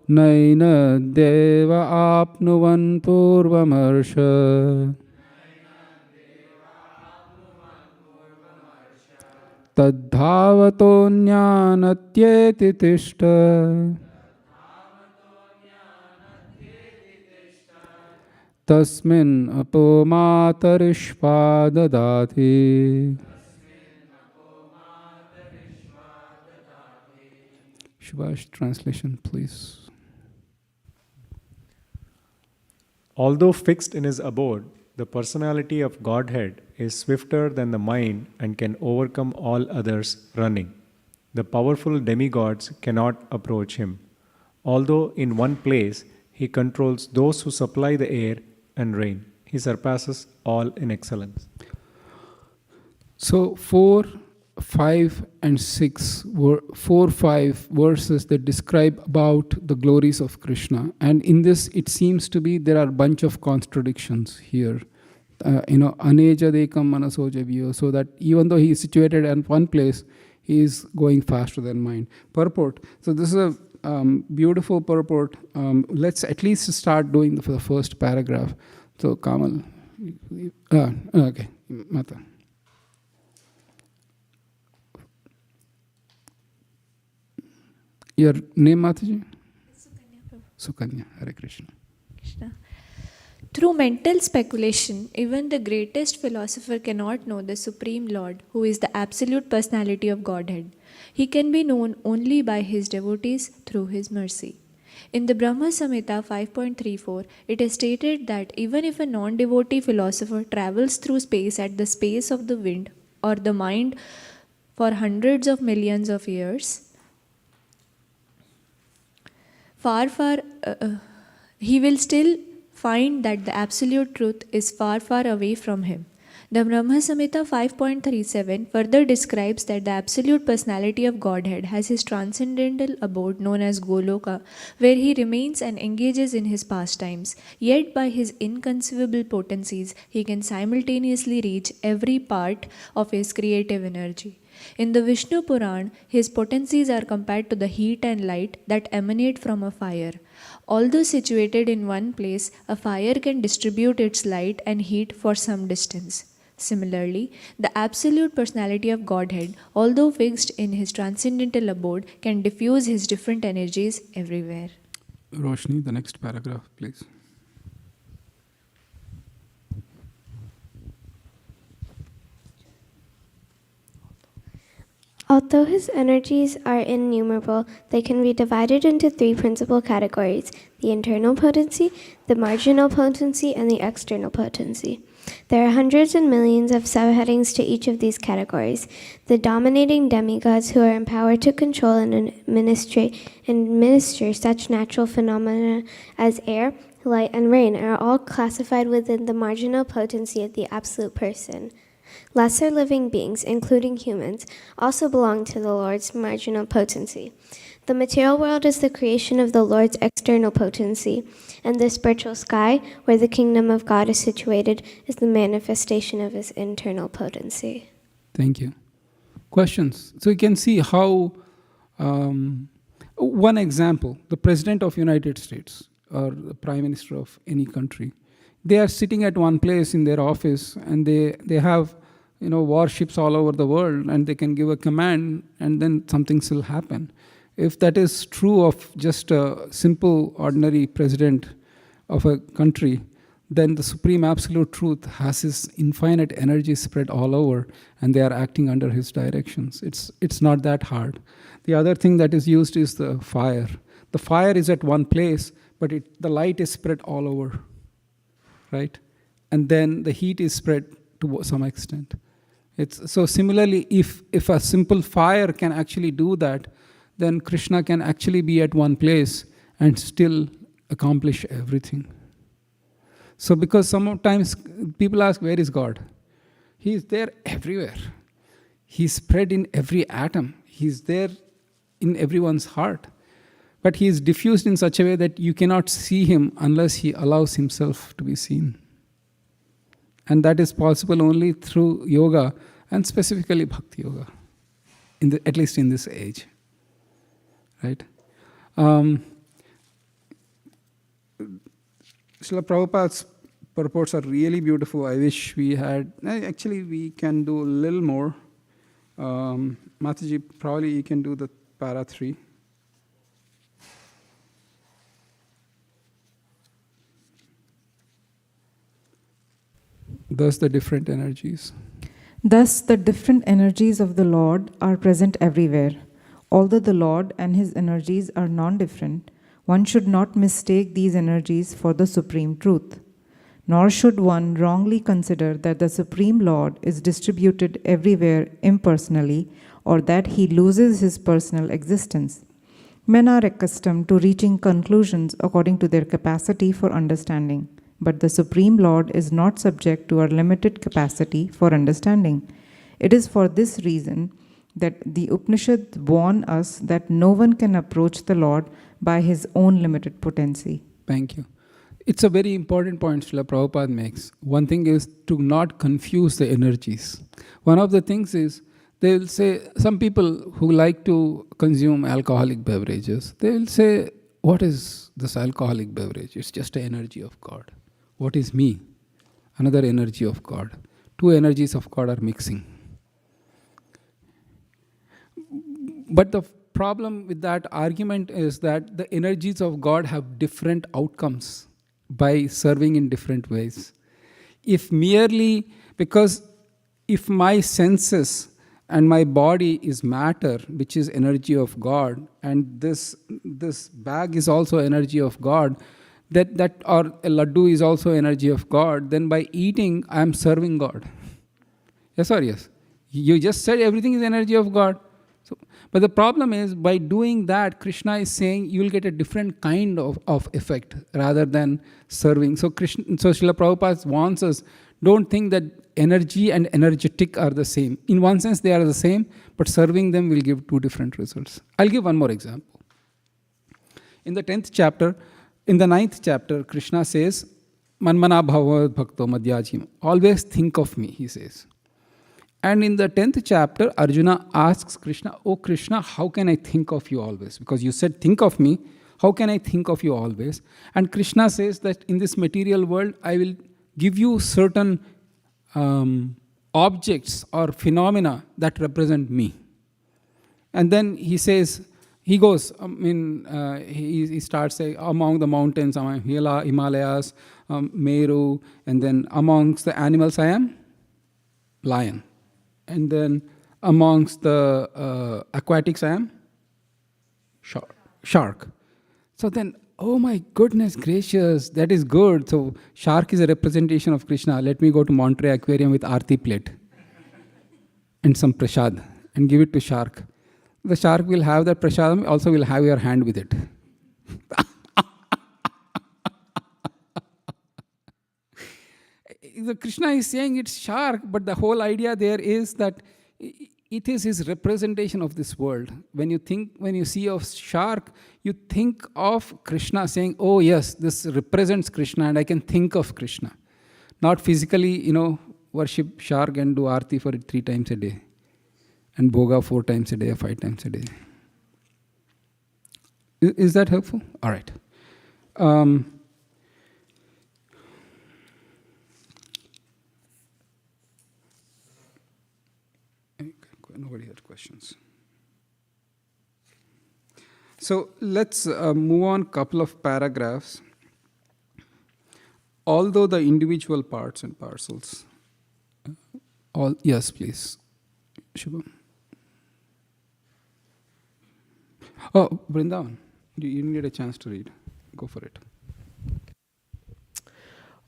naina deva apnuvan purvamarsha tadhavato jnanatyeti tishta tasmin apo matarishva dadati. Subhash, translation, please. Although fixed in his abode, the personality of Godhead is swifter than the mind and can overcome all others running. The powerful demigods cannot approach him. Although in one place he controls those who supply the air and rain, he surpasses all in excellence. So 4, 5, and 6 were 4, 5 verses that describe about the glories of Krishna. And in this, it seems to be there are a bunch of contradictions here. Aneja dekam manaso javiyo, so that even though he is situated in one place, he is going faster than mind. Purport. So this is a beautiful purport. Let's at least start doing the first paragraph. So Kamal, okay, Mata. Your name, Mataji? Sukanya. Hare Krishna. Krishna. Through mental speculation, even the greatest philosopher cannot know the Supreme Lord, who is the absolute personality of Godhead. He can be known only by his devotees through his mercy. In the Brahma Samhita 5.34, it is stated that even if a non-devotee philosopher travels through space at the pace of the wind or the mind for hundreds of millions of years, he will still find that the absolute truth is far, far away from him. The Brahma Samhita 5.37 further describes that the absolute personality of Godhead has his transcendental abode known as Goloka, where he remains and engages in his pastimes. Yet by his inconceivable potencies, he can simultaneously reach every part of his creative energy. In the Vishnu Puran, his potencies are compared to the heat and light that emanate from a fire. Although situated in one place, a fire can distribute its light and heat for some distance. Similarly, the absolute personality of Godhead, although fixed in his transcendental abode, can diffuse his different energies everywhere. Roshni, the next paragraph, please. Although his energies are innumerable, they can be divided into 3 principal categories: the internal potency, the marginal potency, and the external potency. There are hundreds and millions of subheadings to each of these categories. The dominating demigods who are empowered to control and administer such natural phenomena as air, light, and rain are all classified within the marginal potency of the absolute person. Lesser living beings, including humans, also belong to the Lord's marginal potency. The material world is the creation of the Lord's external potency, and the spiritual sky, where the kingdom of God is situated, is the manifestation of his internal potency. Thank you. questions. So you can see how, one example, the President of United States or the Prime Minister of any country, they are sitting at one place in their office and they have warships all over the world, and they can give a command and then something will happen. If that is true of just a simple, ordinary president of a country, then the Supreme Absolute Truth has his infinite energy spread all over, and they are acting under his directions. It's not that hard. The other thing that is used is the fire. The fire is at one place, but the light is spread all over, right? And then the heat is spread to some extent. So similarly, if a simple fire can actually do that, then Krishna can actually be at one place and still accomplish everything. So because sometimes people ask, where is God? He is there everywhere. He's spread in every atom. He's there in everyone's heart. But he is diffused in such a way that you cannot see him unless he allows himself to be seen. And that is possible only through yoga, and specifically Bhakti yoga, at least in this age. Right? Srila Prabhupada's purports are really beautiful. I wish we had... Actually, we can do a little more. Mataji, probably you can do the para 3. Thus the different energies. Thus the different energies of the Lord are present everywhere. Although the Lord and his energies are non-different, one should not mistake these energies for the Supreme Truth. Nor should one wrongly consider that the Supreme Lord is distributed everywhere impersonally, or that he loses his personal existence. Men are accustomed to reaching conclusions according to their capacity for understanding. But the Supreme Lord is not subject to our limited capacity for understanding. It is for this reason that the Upanishads warn us that no one can approach the Lord by his own limited potency. Thank you. It's a very important point Srila Prabhupada makes. One thing is to not confuse the energies. One of the things is, they will say, some people who like to consume alcoholic beverages, they will say, what is this alcoholic beverage? It's just an energy of God. What is me? Another energy of God. Two energies of God are mixing. But the problem with that argument is that the energies of God have different outcomes by serving in different ways. If my senses and my body is matter, which is energy of God, and this bag is also energy of God, that or a laddu is also energy of God, then by eating, I am serving God. Yes or yes? You just said everything is energy of God. But the problem is, by doing that, Krishna is saying you will get a different kind of effect rather than serving. So Srila Prabhupada warns us, don't think that energy and energetic are the same. In one sense, they are the same, but serving them will give two different results. I'll give one more example. In the 9th chapter, Krishna says, Manmana bhavad bhakto madhyajim. Always think of me, he says. And in the 10th chapter, Arjuna asks Krishna, oh Krishna, how can I think of you always? Because you said, think of me. How can I think of you always? And Krishna says that in this material world, I will give you certain objects or phenomena that represent me. And then he says, he goes, he starts saying, among the mountains, among Himalayas, Meru, and then amongst the animals I am lion. And then amongst the aquatics I am shark. So then, oh my goodness gracious, that is good. So shark is a representation of Krishna. Let me go to Monterey Aquarium with Aarti plate and some prasad and give it to shark. The shark will have that prasadam, also will have your hand with it. The Krishna is saying it's shark, but the whole idea there is that it is his representation of this world. When you see a shark, you think of Krishna saying, oh yes, this represents Krishna and I can think of Krishna. Not physically, worship shark and do aarti for it 3 times a day. and Bhoga 4 times a day or 5 times a day. Is that helpful? All right. Nobody had questions. So let's move on a couple of paragraphs. Although the individual parts and parcels, yes, please, Shubham. Oh, Vrindavan, you need a chance to read. Go for it.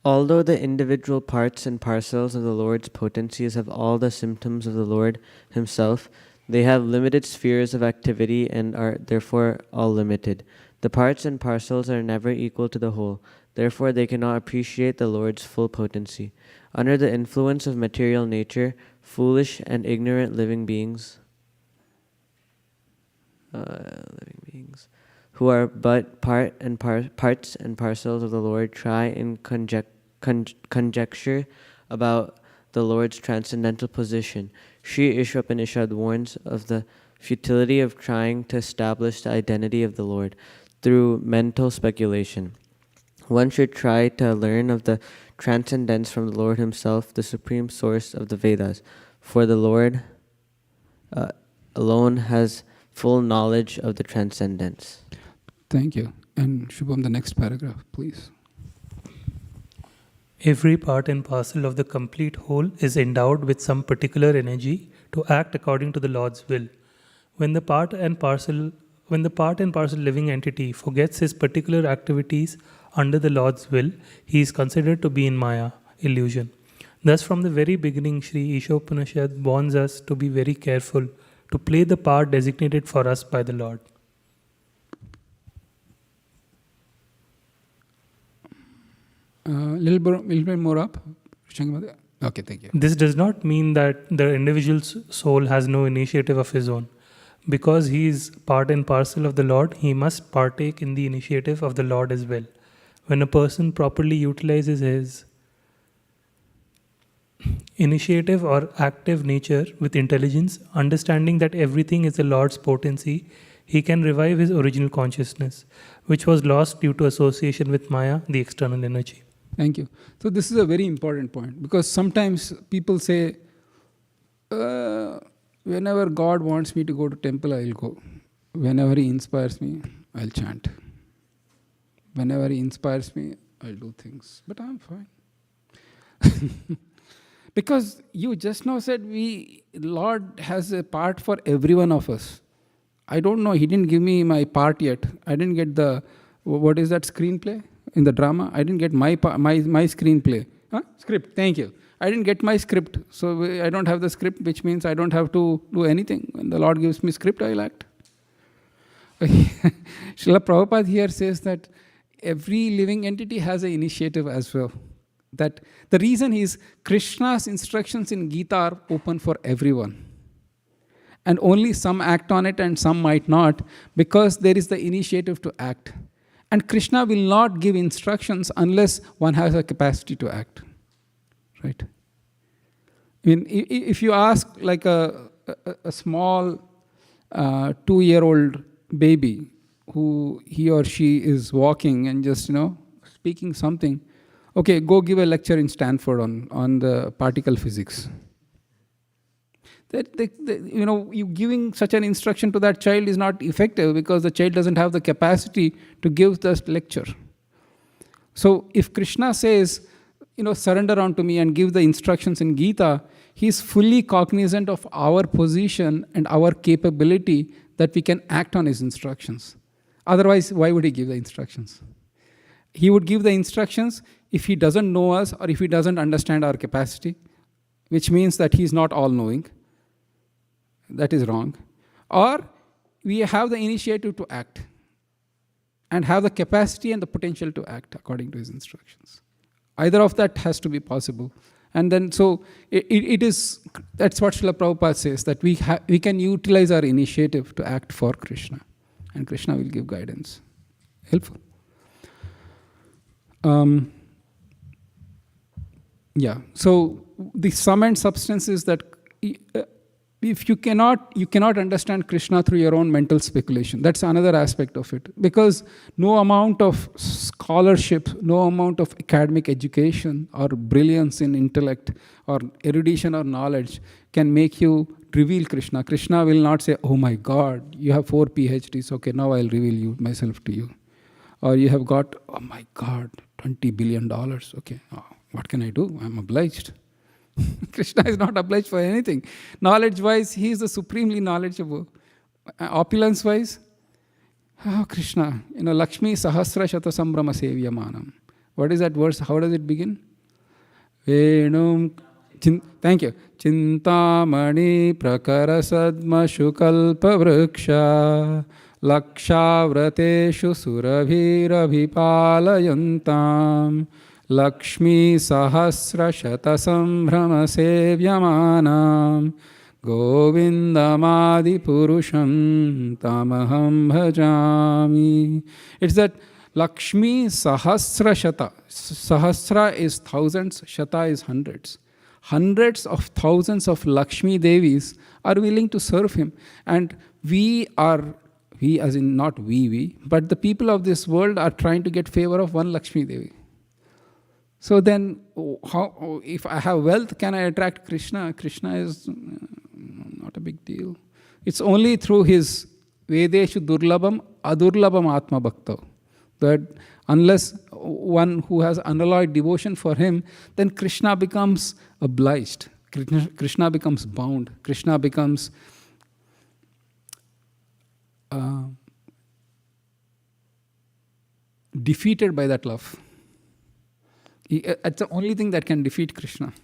Although the individual parts and parcels of the Lord's potencies have all the symptoms of the Lord himself, they have limited spheres of activity and are therefore all limited. The parts and parcels are never equal to the whole, therefore they cannot appreciate the Lord's full potency. Under the influence of material nature, foolish and ignorant living beings who are but parts and parcels of the Lord try and conjecture about the Lord's transcendental position. Sri Isopanisad warns of the futility of trying to establish the identity of the Lord through mental speculation. One should try to learn of the transcendence from the Lord himself, the supreme source of the Vedas, for the Lord alone has full knowledge of the transcendence. Thank you. And Shubham, the next paragraph, please. Every part and parcel of the complete whole is endowed with some particular energy to act according to the Lord's will. When the part and parcel living entity forgets his particular activities under the Lord's will, he is considered to be in Maya, illusion. Thus, from the very beginning, Sri Isopanisad warns us to be very careful to play the part designated for us by the Lord. Little bit more up. Okay, thank you. This does not mean that the individual's soul has no initiative of his own. Because he is part and parcel of the Lord, he must partake in the initiative of the Lord as well. When a person properly utilizes his initiative or active nature with intelligence, understanding that everything is the Lord's potency, he can revive his original consciousness, which was lost due to association with Maya, the external energy. Thank you. So this is a very important point, because sometimes people say, whenever God wants me to go to temple, I'll go. Whenever he inspires me, I'll chant. Whenever he inspires me, I'll do things. But I'm fine. Because you just now said Lord has a part for every one of us. I don't know, he didn't give me my part yet. I didn't get what is that screenplay in the drama? I didn't get my screenplay. Script, thank you. I didn't get my script. So I don't have the script, which means I don't have to do anything. When the Lord gives me script, I'll act. Srila Prabhupada here says that every living entity has an initiative as well. That the reason is Krishna's instructions in Gita are open for everyone. And only some act on it and some might not, because there is the initiative to act. And Krishna will not give instructions unless one has a capacity to act. Right? I mean, if you ask like a small 2-year-old baby who he or she is walking and just, speaking something, okay, go give a lecture in Stanford on the particle physics. You giving such an instruction to that child is not effective because the child doesn't have the capacity to give the lecture. So if Krishna says, surrender unto me and give the instructions in Gita, he is fully cognizant of our position and our capability that we can act on his instructions. Otherwise, why would he give the instructions? He would give the instructions if he doesn't know us or if he doesn't understand our capacity, which means that he is not all-knowing. That is wrong. Or we have the initiative to act and have the capacity and the potential to act according to his instructions. Either of that has to be possible. And then, so it is, that's what Srila Prabhupada says, that we can utilize our initiative to act for Krishna. And Krishna will give guidance. Helpful. So the sum and substance is that if you cannot understand Krishna through your own mental speculation. That's another aspect of it. Because no amount of scholarship, no amount of academic education or brilliance in intellect or erudition or knowledge can make you reveal Krishna. Krishna will not say, oh my God, you have 4 PhDs, okay, now I'll reveal myself to you. Or you have got, oh my God, $20 billion, okay, what can I do? I'm obliged. Krishna is not obliged for anything. Knowledge-wise, he is the supremely knowledgeable. Opulence-wise, Krishna, Lakshmi Sahasra Shata Sambrama Sevyamanam. What is that verse? How does it begin? Venum, thank you. Chintamani Prakara Sadma Shukalpa Vriksha Lakshavrateshu Surabhira Bhipalayantam Lakshmi Sahasra Shata Sambhrama Sevyamanam Govindamadi Purusham Tamaham Bhajami. It's that Lakshmi Sahasra Shata. Sahasra is thousands, Shata is hundreds. Hundreds of thousands of Lakshmi Devis are willing to serve him. And we as in not we, but the people of this world are trying to get favor of one Lakshmi Devi. So then, how, if I have wealth, can I attract Krishna? Krishna is not a big deal. It's only through his Vedeshu Durlabham Adurlabham Atma Bhakta. That unless one who has unalloyed devotion for him, then Krishna becomes obliged. Krishna becomes bound. Krishna becomes defeated by that love. It's the only thing that can defeat Krishna.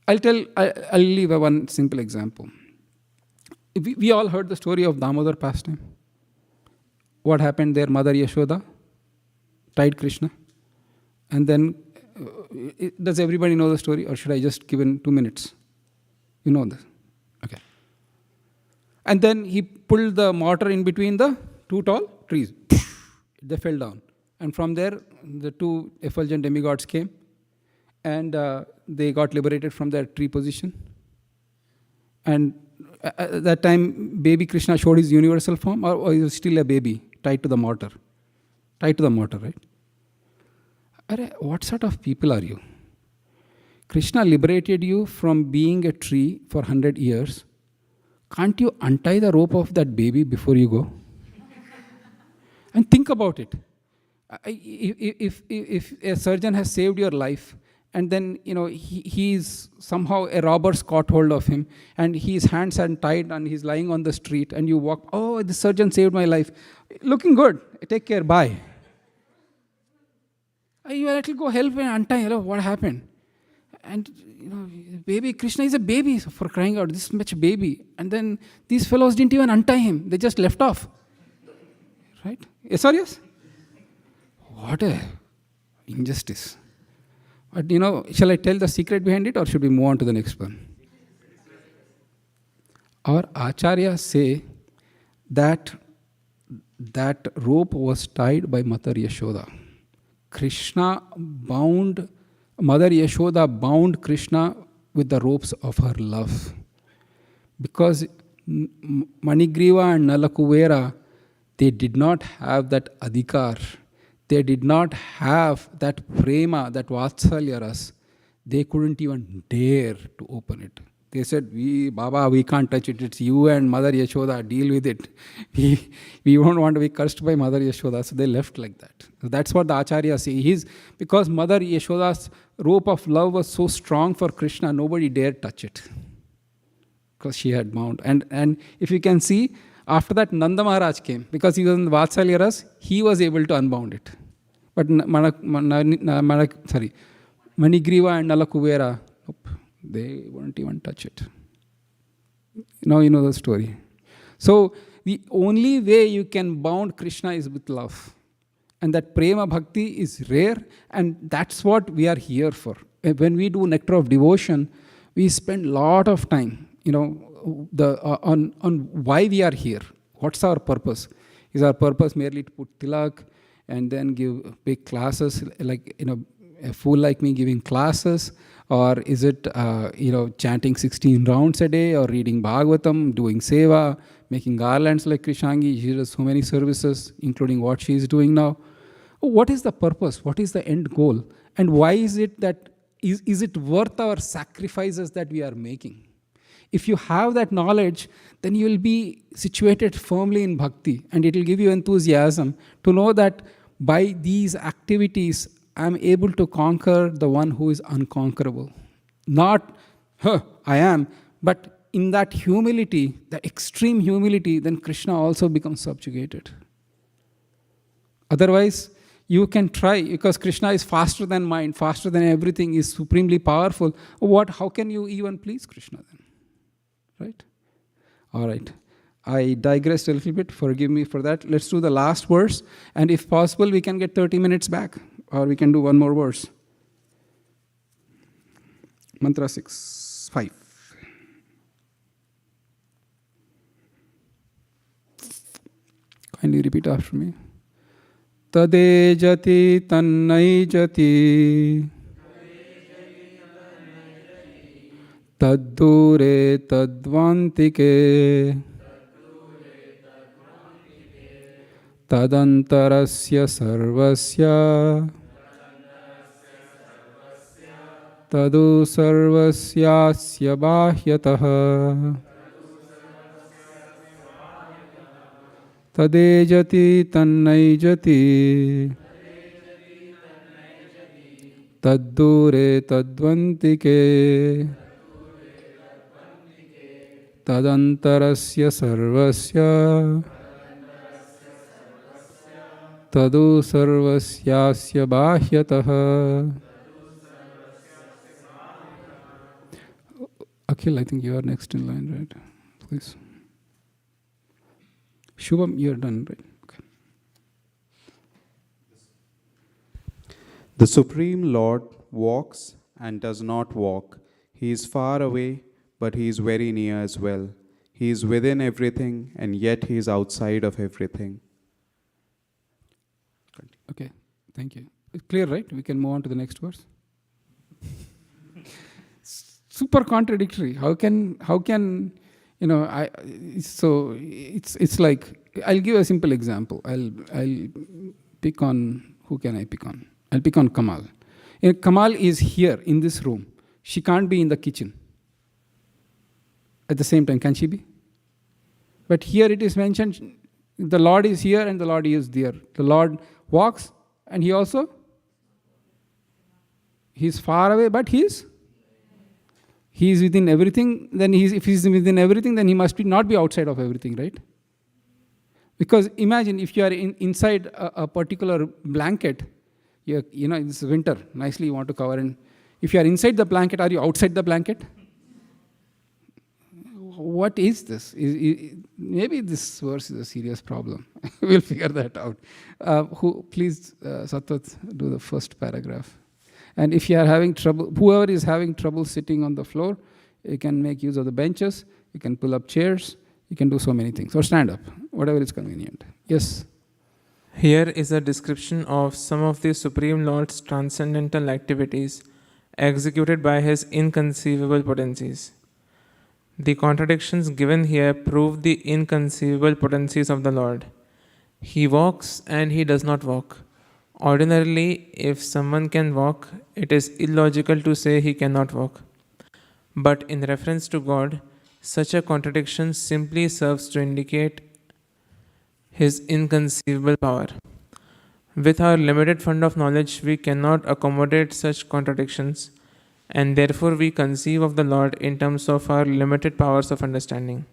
I'll leave one simple example. We all heard the story of Damodar pastime. What happened there? Mother Yashoda tied Krishna. And then, does everybody know the story, or should I just give in 2 minutes? You know this. Okay. And then he pulled the mortar in between the 2 tall trees. They fell down. And from there, the 2 effulgent demigods came, and they got liberated from their tree position. And at that time, baby Krishna showed his universal form, or he was still a baby, tied to the mortar. Tied to the mortar, right? What sort of people are you? Krishna liberated you from being a tree for 100 years. Can't you untie the rope of that baby before you go? And think about it. If a surgeon has saved your life, and then he's somehow a robber's caught hold of him, and his hands are tied and he's lying on the street, and you walk, oh, the surgeon saved my life. Looking good. Take care, bye. You let go help and untie. What happened? And baby Krishna is a baby, for crying out, this much baby. And then these fellows didn't even untie him. They just left off. Right? Yes or yes? What a injustice. But shall I tell the secret behind it, or should we move on to the next one? Our acharyas say that rope was tied by Mother Yashoda. Mother Yashoda bound Krishna with the ropes of her love. Because Manigriva and Nalakuvera, they did not have that adhikar. They did not have that prema, that vatsalya ras. They couldn't even dare to open it. They said, Baba, we can't touch it. It's you and Mother Yashoda, deal with it. We don't want to be cursed by Mother Yashoda. So they left like that. So that's what the Acharya say. Because Mother Yashoda's rope of love was so strong for Krishna, nobody dared touch it. Because she had bound. And if you can see, after that Nanda Maharaj came. Because he was in the Vatsalya ras, he was able to unbound it. But Manigriva and Nalakuvera, nope. They won't even touch it. Now you know the story. So the only way you can bound Krishna is with love. And that prema bhakti is rare, and that's what we are here for. When we do nectar of devotion, we spend a lot of time, on why we are here. What's our purpose? Is our purpose merely to put tilak and then give big classes, like a fool like me giving classes, or is it chanting 16 rounds a day, or reading Bhagavatam, doing seva, making garlands like Krishangi? She does so many services, including what she is doing now. What is the purpose? What is the end goal? And why is it that, is it worth our sacrifices that we are making? If you have that knowledge, then you will be situated firmly in bhakti, and it will give you enthusiasm to know that by these activities, I am able to conquer the one who is unconquerable. Not, I am, but in that humility, the extreme humility, then Krishna also becomes subjugated. Otherwise, you can try, because Krishna is faster than mind, faster than everything, is supremely powerful. How can you even please Krishna then? Right? All right. I digressed a little bit. Forgive me for that. Let's do the last verse. And if possible, we can get 30 minutes back. Or we can do one more verse. Mantra 5. Kindly repeat after me. Tade jati tannai jati. Taddure tadvantike. Tadantarasya sarvasya. Tadu sarvasyasya bahyatah. Tade jati tannai jati. Taddure tadvantike. Tadantarasya sarvasya. Tadu sarvasyasya bahyatah. Akhil, I think you are next in line, right? Please. Shubham, you are done, right? Okay. The Supreme Lord walks and does not walk. He is far away, but he is very near as well. He is within everything, and yet he is outside of everything. Okay, thank you. It's clear, right? We can move on to the next verse. Super contradictory. How can so it's like, I'll give a simple example. I'll pick on, who can I pick on? I'll pick on Kamal. Kamal is here in this room. She can't be in the kitchen at the same time, can she be? But here it is mentioned, the Lord is here and the Lord is there. The Lord walks and he's far away, but he's within everything. Then if he's within everything, then he must not be outside of everything, right? Because imagine if you are inside a particular blanket, it's winter, nicely you want to cover, and if you are inside the blanket, are you outside the blanket? What is this? Maybe this verse is a serious problem. We'll figure that out. Please, Satat, do the first paragraph. And if you are having trouble, whoever is having trouble sitting on the floor, you can make use of the benches, you can pull up chairs, you can do so many things. Or stand up, whatever is convenient. Yes? Here is a description of some of the Supreme Lord's transcendental activities executed by his inconceivable potencies. The contradictions given here prove the inconceivable potencies of the Lord. He walks and he does not walk. Ordinarily, if someone can walk, it is illogical to say he cannot walk. But in reference to God, such a contradiction simply serves to indicate his inconceivable power. With our limited fund of knowledge, we cannot accommodate such contradictions, and therefore we conceive of the Lord in terms of our limited powers of understanding.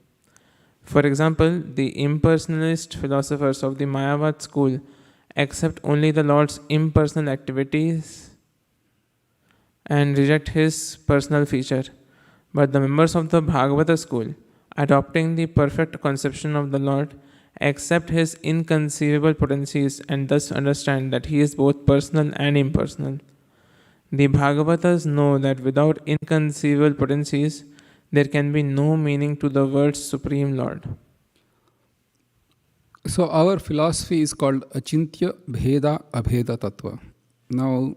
For example, the impersonalist philosophers of the Mayavad school accept only the Lord's impersonal activities and reject his personal feature. But the members of the Bhagavata school, adopting the perfect conception of the Lord, accept his inconceivable potencies and thus understand that he is both personal and impersonal. The Bhagavatas know that without inconceivable potencies, there can be no meaning to the words Supreme Lord. So our philosophy is called Achintya Bheda Abheda Tattva. Now,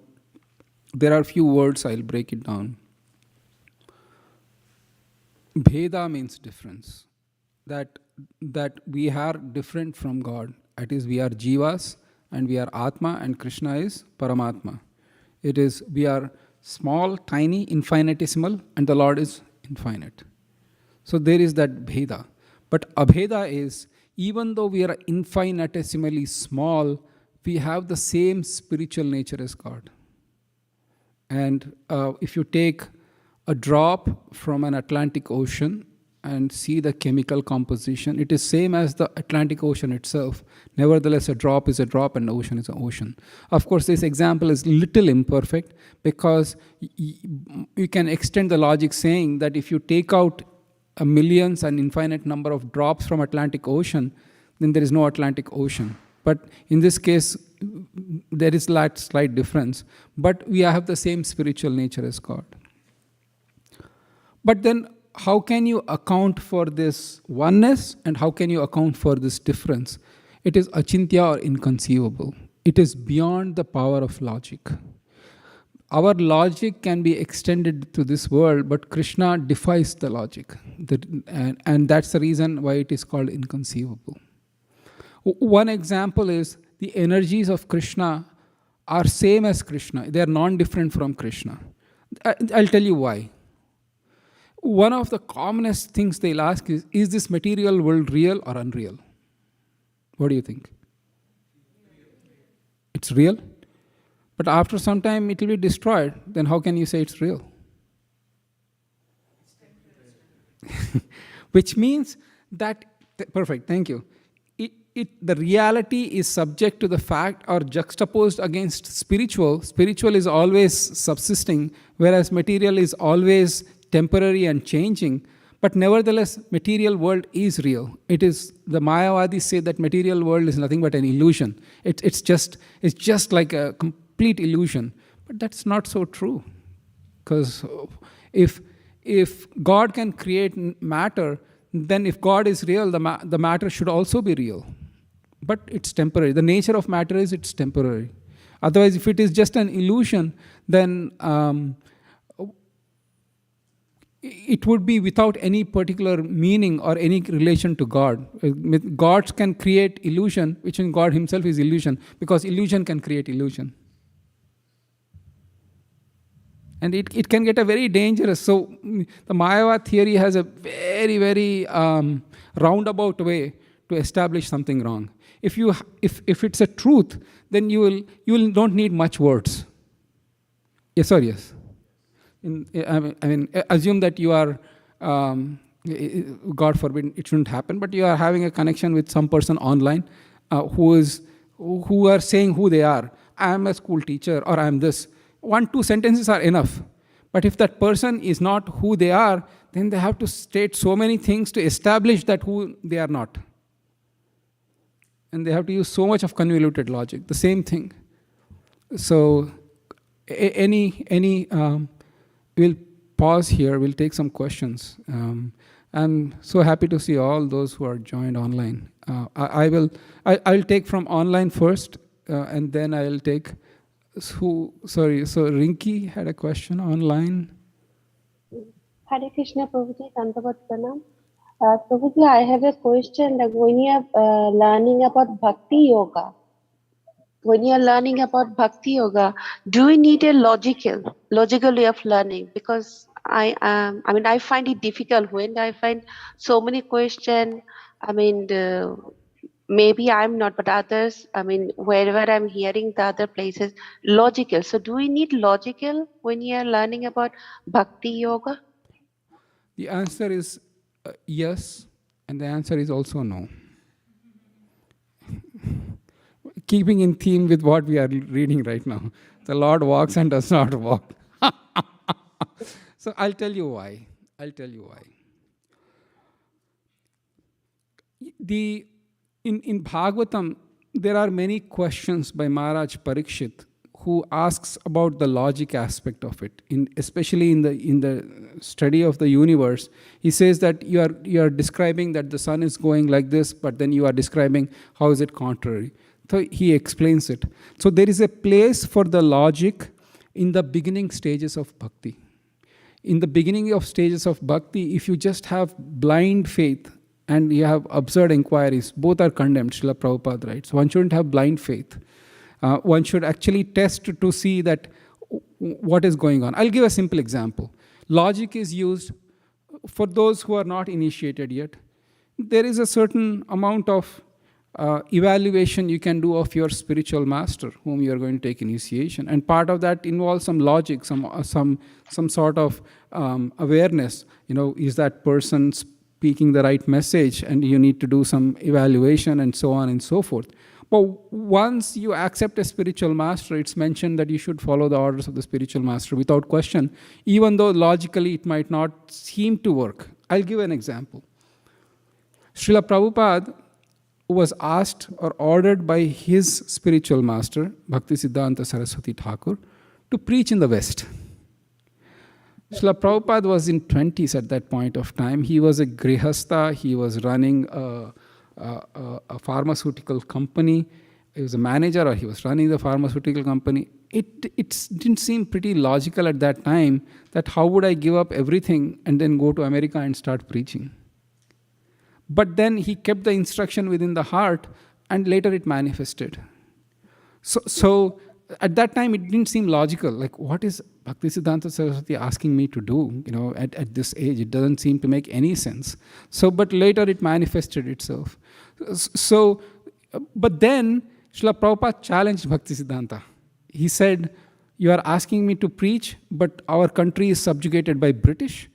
there are a few words, I'll break it down. Bheda means difference. That we are different from God. That is, we are Jivas and we are Atma and Krishna is Paramatma. It is, we are small, tiny, infinitesimal and the Lord is infinite. So there is that Bheda. But Abheda is, even though we are infinitesimally small, we have the same spiritual nature as God. And if you take a drop from an Atlantic Ocean and see the chemical composition, it is same as the Atlantic Ocean itself. Nevertheless, a drop is a drop and the ocean is an ocean. Of course, this example is little imperfect because you can extend the logic saying that if you take out a millions and infinite number of drops from Atlantic Ocean, then there is no Atlantic Ocean. But in this case, there is that slight difference. But we have the same spiritual nature as God. But then, how can you account for this oneness and how can you account for this difference? It is achintya or inconceivable. It is beyond the power of logic. Our logic can be extended to this world, but Krishna defies the logic. And that's the reason why it is called inconceivable. One example is the energies of Krishna are same as Krishna. They are non-different from Krishna. I'll tell you why. One of the commonest things they'll ask is this material world real or unreal? What do you think? It's real? But after some time it will be destroyed. Then how can you say it's real? Which means that, perfect, thank you. The reality is subject to the fact or juxtaposed against spiritual. Spiritual is always subsisting, whereas material is always temporary and changing. But nevertheless, material world is real. It is, the Mayavadis say that material world is nothing but an illusion. It's just like a complete illusion. But that's not so true. Because if God can create matter, then if God is real, the matter should also be real. But it's temporary. The nature of matter is it's temporary. Otherwise, if it is just an illusion, then it would be without any particular meaning or any relation to God. Gods can create illusion, which in God himself is illusion, because illusion can create illusion. And it can get a very dangerous. So the Mayavad theory has a very, very roundabout way to establish something wrong. If it's a truth, then you don't need much words. Yes or yes? Assume that you are, God forbid, it shouldn't happen, but you are having a connection with some person online who are saying who they are. I am a school teacher, or I am this. 1-2 sentences are enough. But if that person is not who they are, then they have to state so many things to establish that who they are not. And they have to use so much of convoluted logic. The same thing. So, we'll pause here. We'll take some questions. I'm so happy to see all those who are joined online. I'll take from online first, and then I'll take. So Rinki had a question online. Hare Krishna, Prabhuji, Dandavat Pranam. Prabhuji, I have a question. Like when you are learning about Bhakti Yoga, do we need a logical way of learning? Because I find it difficult when I find so many questions. Maybe I'm not, but others, wherever I'm hearing the other places, logical. So do we need logical when you're learning about Bhakti Yoga? The answer is yes, and the answer is also no. Keeping in theme with what we are reading right now. The Lord walks and does not walk. So I'll tell you why. In Bhagavatam, there are many questions by Maharaj Parikshit, who asks about the logic aspect of it. Especially in the study of the universe, he says that you are describing that the sun is going like this, but then you are describing how is it contrary. So he explains it. So there is a place for the logic in the beginning stages of bhakti. In the beginning of stages of bhakti, if you just have blind faith and you have absurd inquiries, both are condemned, Srila Prabhupada writes. One shouldn't have blind faith. One should actually test to see that what is going on. I'll give a simple example. Logic is used for those who are not initiated yet. There is a certain amount of evaluation you can do of your spiritual master whom you are going to take initiation, and part of that involves some logic, some sort of awareness. Is that person speaking the right message? And you need to do some evaluation and so on and so forth. But once you accept a spiritual master, it's mentioned that you should follow the orders of the spiritual master without question, even though logically it might not seem to work. I'll give an example. Srila Prabhupada was asked or ordered by his spiritual master, Bhakti Siddhanta Saraswati Thakur, to preach in the West. Srila Prabhupada was in 20s at that point of time. He was a grihastha. He was running a pharmaceutical company. He was a manager, or he was running the pharmaceutical company. It didn't seem pretty logical at that time that how would I give up everything and then go to America and start preaching? But then he kept the instruction within the heart, and later it manifested. So at that time it didn't seem logical. Like, what is Bhaktisiddhanta Saraswati asking me to do? At this age, it doesn't seem to make any sense. But later it manifested itself. But then Srila Prabhupada challenged Bhaktisiddhanta. He said, "You are asking me to preach, but our country is subjugated by British.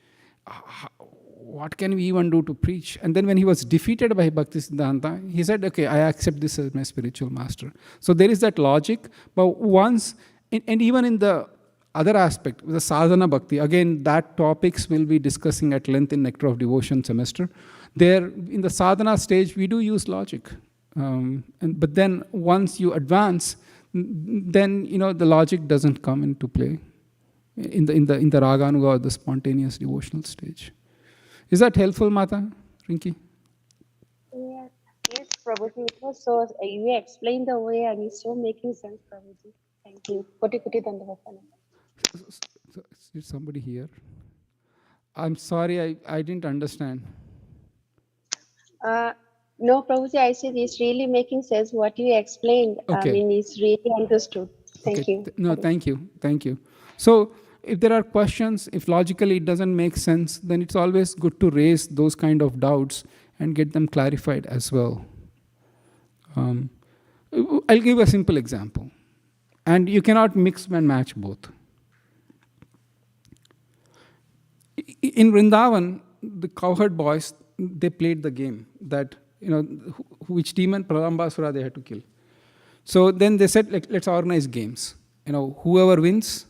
What can we even do to preach?" And then when he was defeated by Bhaktisiddhanta, he said, "Okay, I accept this as my spiritual master." So there is that logic. But once, and even in the other aspect, the sadhana bhakti, again, that topics we'll be discussing at length in Nectar of Devotion semester. There, in the sadhana stage, we do use logic. But then once you advance, then the logic doesn't come into play in the raganuga or the spontaneous devotional stage. Is that helpful, Mata? Rinki? Yes, Prabhuji. It was so, you explained the way and it's so making sense, Prabhuji. Thank you. Koti Dandavasana. Is somebody here? I'm sorry, I didn't understand. No, Prabhuji, I said it's really making sense what you explained. Okay. I mean, it's really understood. Thank Okay. you. No, thank you. So if there are questions, if logically it doesn't make sense, then it's always good to raise those kind of doubts and get them clarified as well. I'll give a simple example. And you cannot mix and match both. In Vrindavan, the cowherd boys, they played the game that, which demon, Pralambasura, they had to kill. So then they said, let's organize games. Whoever wins,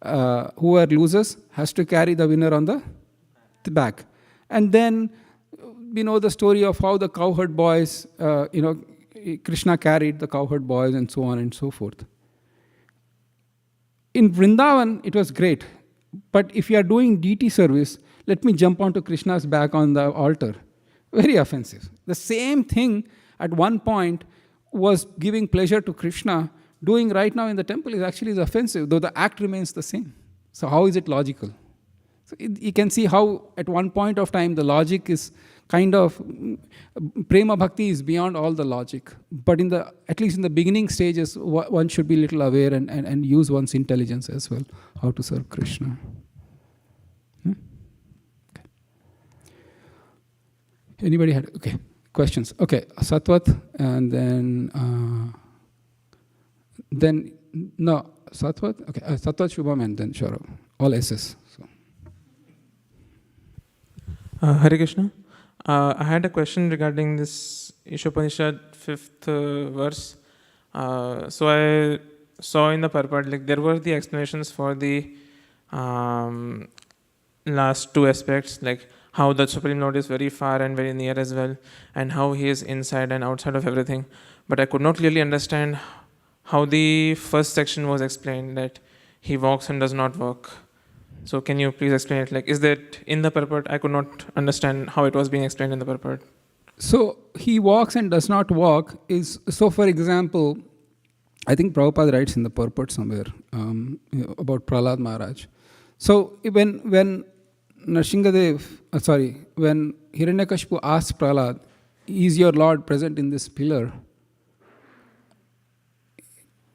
whoever loses has to carry the winner on the back. And then we know the story of how the cowherd boys, Krishna carried the cowherd boys and so on and so forth. In Vrindavan, it was great. But if you are doing deity service, let me jump onto Krishna's back on the altar. Very offensive. The same thing at one point was giving pleasure to Krishna. Doing right now in the temple is offensive, though the act remains the same. So how is it logical? So you can see how at one point of time the logic is kind of, prema bhakti is beyond all the logic. But at least in the beginning stages, one should be a little aware and use one's intelligence as well, how to serve Krishna. Okay. Anybody had, questions? Okay, Satwat, and then no, Satwat? Okay, Satwat, Shubham, and then Shaurav. All SS. So. Hare Krishna. I had a question regarding this Isopanisad 5th verse. So I saw in the purport, there were the explanations for the last two aspects, like how the Supreme Lord is very far and very near as well, and how he is inside and outside of everything. But I could not clearly understand how the first section was explained, that he walks and does not walk. So can you please explain it? Is that in the purport? I could not understand how it was being explained in the purport. So he walks and does not walk is, so for example, I think Prabhupada writes in the purport somewhere about Prahlad Maharaj. So when when Hiranyakashipu asked Prahlad, is your Lord present in this pillar?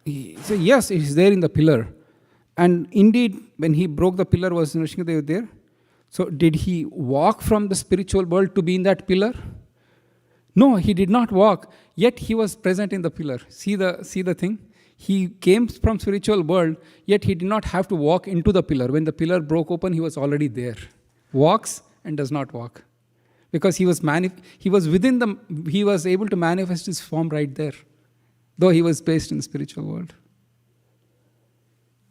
He said, yes, it is there in the pillar. And indeed, when he broke the pillar, was Nrsimhadev there? So did he walk from the spiritual world to be in that pillar? No, he did not walk, yet he was present in the pillar. See the thing? He came from spiritual world, yet he did not have to walk into the pillar. When the pillar broke open, he was already there. Walks and does not walk. Because he was he was able to manifest his form right there, though he was based in the spiritual world.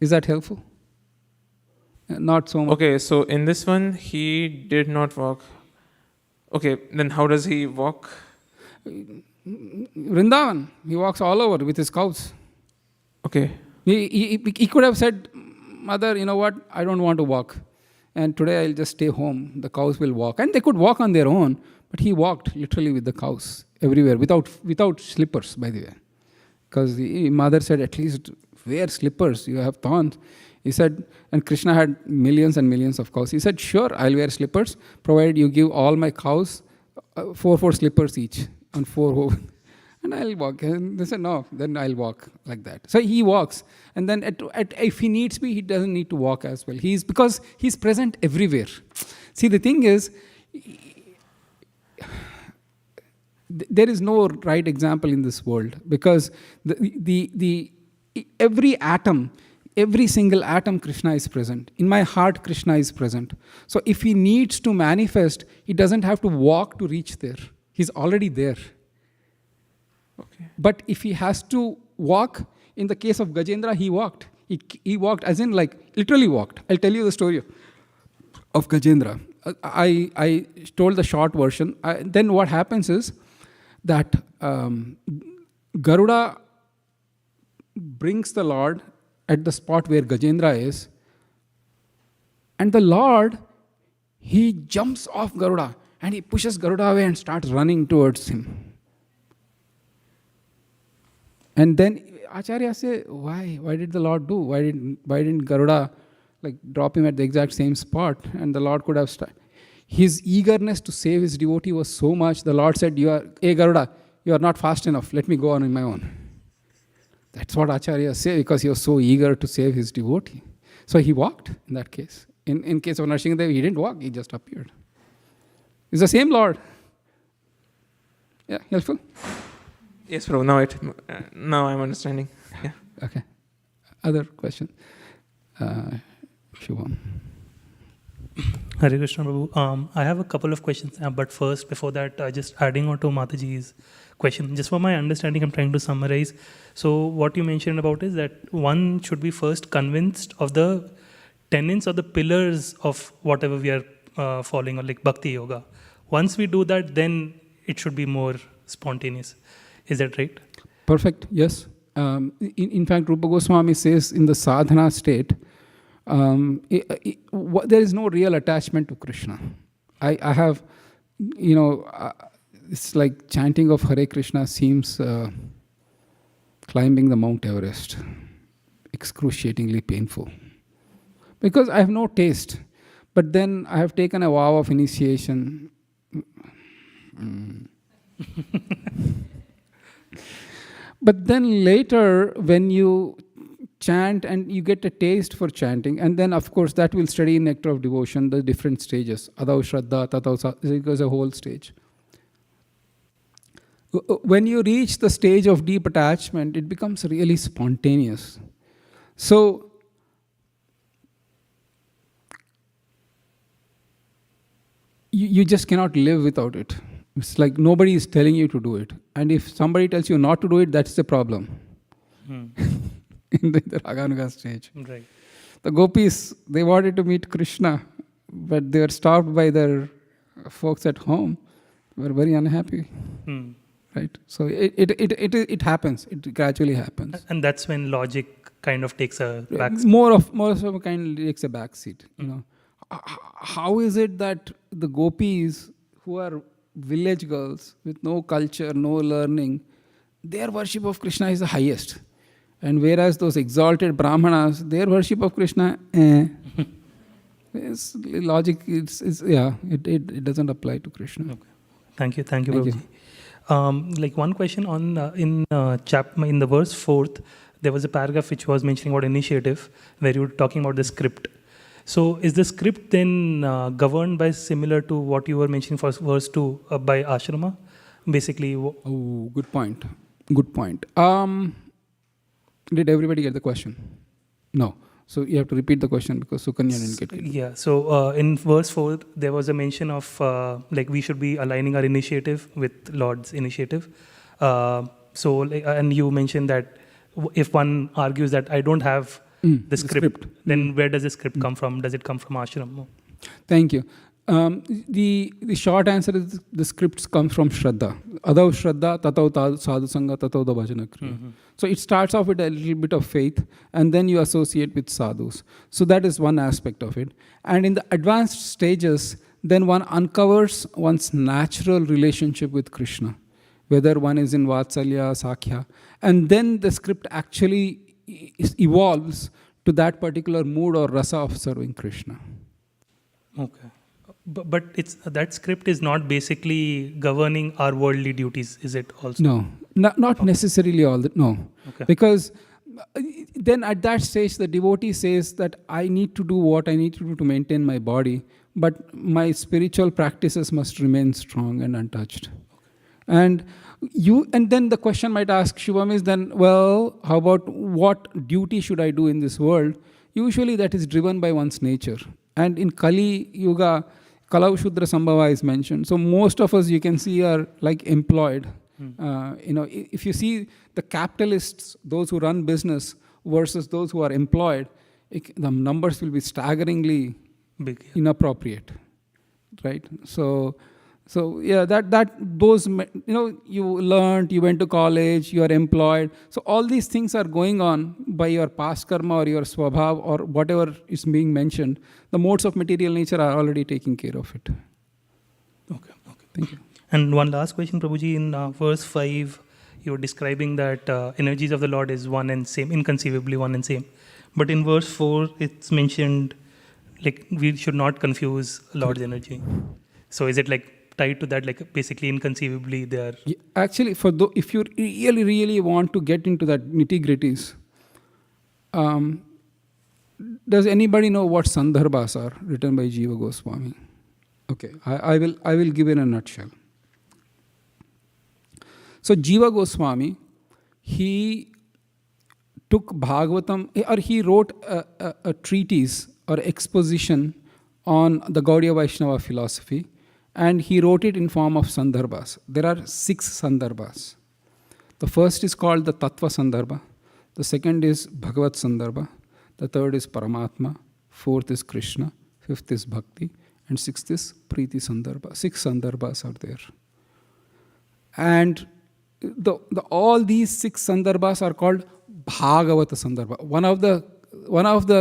Is that helpful? Not so much. Okay, so in this one, he did not walk. Okay, then how does he walk? Vrindavan, he walks all over with his cows. Okay. He could have said, Mother, you know what, I don't want to walk. And today I'll just stay home. The cows will walk. And they could walk on their own, but he walked literally with the cows everywhere, without slippers, by the way. Because the mother said, at least wear slippers, you have thorns. He said, and Krishna had millions and millions of cows. He said, sure, I'll wear slippers, provided you give all my cows 4 slippers each on 4 hooves. And I'll walk. And they said, no, then I'll walk like that. So he walks. And then if he needs be, he doesn't need to walk as well. Because he's present everywhere. See, the thing is, there is no right example in this world. Because every atom, every single atom, Krishna is present. In my heart, Krishna is present. So if he needs to manifest, he doesn't have to walk to reach there. He's already there. Okay. But if he has to walk, in the case of Gajendra, he walked. He walked, as in like literally walked. I'll tell you the story of Gajendra. I told the short version. Then what happens is that Garuda brings the Lord at the spot where Gajendra is, and the Lord, he jumps off Garuda and he pushes Garuda away and starts running towards him. And then Acharya say, why? Why did the Lord do? Why didn't Garuda drop him at the exact same spot? And the Lord could have started. His eagerness to save his devotee was so much, the Lord said, hey Garuda, you are not fast enough. Let me go on my own. That's what Acharya say, because he was so eager to save his devotee. So he walked in that case. In case of Nrsimhadev, he didn't walk, he just appeared. It's the same Lord. Yeah, helpful? Yes, Prabhu. Now I'm understanding. Yeah. Okay. Other question? Shubham. Hare Krishna, Prabhu. I have a couple of questions, but first, before that, just adding on to Mataji's question. Just for my understanding, I'm trying to summarize. So what you mentioned about is that one should be first convinced of the tenets or the pillars of whatever we are following, or like Bhakti Yoga. Once we do that, then it should be more spontaneous. Is that right? Perfect, yes. In fact, Rupa Goswami says in the sadhana state, there is no real attachment to Krishna. I have, it's like chanting of Hare Krishna seems climbing the Mount Everest, excruciatingly painful. Because I have no taste. But then I have taken a vow of initiation. But then later, when you chant and you get a taste for chanting, and then of course that will study in Nectar of Devotion, the different stages, Adau Shraddha, Tatau, it goes a whole stage. When you reach the stage of deep attachment, it becomes really spontaneous. So, you just cannot live without it. It's like nobody is telling you to do it. And if somebody tells you not to do it, that's the problem. In the Raganuga stage. Right. The gopis, they wanted to meet Krishna, but they were stopped by their folks at home. They were very unhappy. Right? So it happens. It gradually happens. And that's when logic kind of takes a backseat. More of a kind takes a backseat. How is it that the gopis who are village girls with no culture, no learning, their worship of Krishna is the highest? And whereas those exalted Brahmanas, their worship of Krishna, it's logic, it doesn't apply to Krishna. Okay. Thank you, Thank Prabhuji. Like one question on in the verse 4th, there was a paragraph which was mentioning about initiative, where you were talking about the script. So is the script then governed by similar to what you were mentioning for verse 2 by ashrama? Basically. Oh, good point. Good point. Did everybody get the question? No. So you have to repeat the question because Sukanya didn't get it. Yeah. So in verse 4, there was a mention of like we should be aligning our initiative with Lord's initiative. And you mentioned that if one argues that I don't have the script, then where does the script come from? Does it come from ashram? Thank you. The short answer is the scripts come from Shraddha. Adav Shraddha, tatav sadhu sangha, tatav da bhajana kriya. So it starts off with a little bit of faith and then you associate with sadhus. So that is one aspect of it. And in the advanced stages, then one uncovers one's natural relationship with Krishna, whether one is in Vatsalya, Sakhya. And then the script actually evolves to that particular mood or rasa of serving Krishna. Okay. But it's that script is not basically governing our worldly duties, is it also? No, not necessarily all that. No, okay. Because then at that stage the devotee says that I need to do what I need to do to maintain my body, but my spiritual practices must remain strong and untouched. And then the question might ask, Shubham, is then, well, how about what duty should I do in this world? Usually that is driven by one's nature. And in Kali Yuga, Kalau Shudra Sambhava is mentioned. So most of us, you can see, are like employed. If you see the capitalists, those who run business versus those who are employed, the numbers will be staggeringly big, inappropriate, right? So yeah, those, you learned, you went to college, you are employed. So all these things are going on by your past karma or your swabhav or whatever is being mentioned. The modes of material nature are already taking care of it. Okay. Thank you. And one last question, Prabhuji. In verse 5, you were describing that energies of the Lord is one and same, inconceivably one and same. But in verse 4, it's mentioned like we should not confuse Lord's energy. So is it like tied to that, like basically inconceivably they are? Yeah, actually, if you really, really want to get into that nitty-gritties, does anybody know what Sandarbhas are written by Jiva Goswami? Okay, I will give it in a nutshell. So Jiva Goswami, he took Bhagavatam, or he wrote a treatise or exposition on the Gaudiya Vaishnava philosophy, and he wrote it in form of Sandarbhas. There are 6 Sandarbhas. The first is called the Tattva Sandarbha. The second is Bhagavat Sandarbha. The third is Paramatma. Fourth is Krishna. Fifth is Bhakti. And sixth is Preeti Sandarbha. 6 Sandarbhas are there. And all these 6 Sandarbhas are called Bhagavata Sandarbha. One of the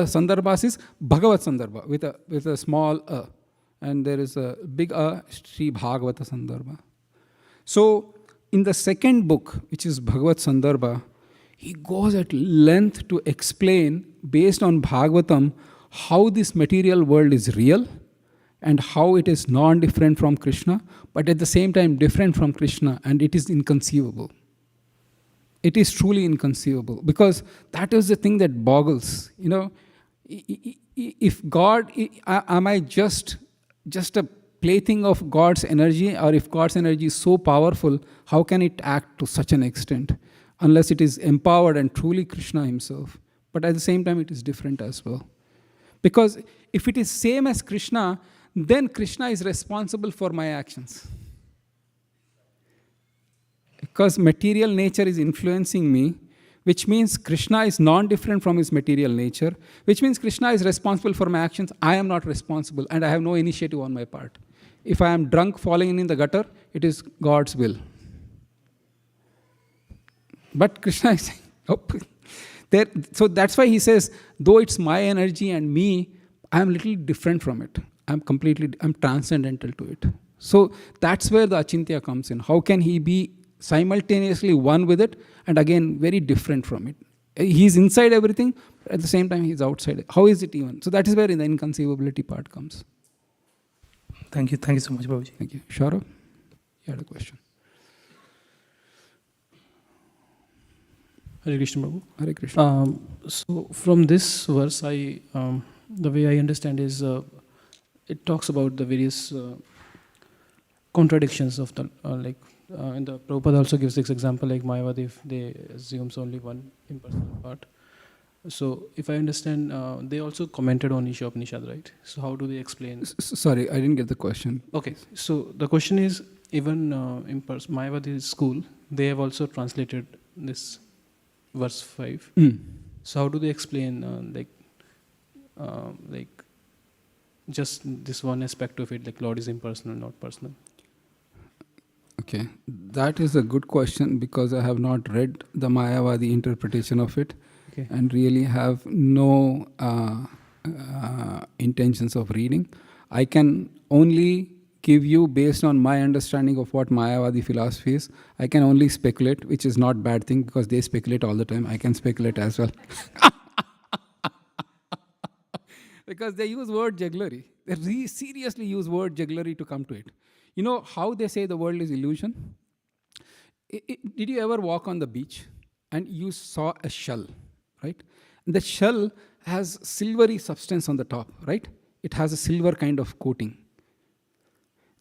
Sandarbhas is Bhagavat Sandarbha with a small a. And there is a big Sri Bhagavata Sandarbha. So in the second book, which is Bhagavat Sandarbha, he goes at length to explain, based on Bhagavatam, how this material world is real and how it is non-different from Krishna, but at the same time different from Krishna, and it is inconceivable. It is truly inconceivable, because that is the thing that boggles. If God, am I just a plaything of God's energy, or if God's energy is so powerful, how can it act to such an extent? Unless it is empowered and truly Krishna himself. But at the same time, it is different as well. Because if it is same as Krishna, then Krishna is responsible for my actions. Because material nature is influencing me, which means Krishna is non-different from his material nature, which means Krishna is responsible for my actions. I am not responsible, and I have no initiative on my part. If I am drunk falling in the gutter, it is God's will. But Krishna is saying, oh, so that's why he says, though it's my energy and me, I am little different from it. I'm transcendental to it. So that's where the Achintya comes in. How can he be simultaneously one with it and again very different from it? He's inside everything, but at the same time he's outside. How is it even? So that is where the inconceivability part comes. Thank you so much, Babaji. Thank you. Shaurabh, you had a question. Hare Krishna, Prabhu. Hare Krishna. So from this verse, the way I understand is it talks about the various contradictions of the and the Prabhupada also gives this example like Mayavadi, if they assumes only one impersonal part. So if I understand, they also commented on Isopanisad, right? So how do they explain? Sorry, I didn't get the question. Okay, so the question is, even in Mayavadi's school, they have also translated this verse 5. So how do they explain just this one aspect of it, like Lord is impersonal, not personal? Okay, that is a good question because I have not read the Mayavadi interpretation of it, and really have no intentions of reading. I can only give you, based on my understanding of what Mayavadi philosophy is, I can only speculate, which is not bad thing because they speculate all the time. I can speculate as well. Because they use word jugglery. They seriously use word jugglery to come to it. You know how they say the world is illusion? Did you ever walk on the beach and you saw a shell, right? The shell has silvery substance on the top, right? It has a silver kind of coating.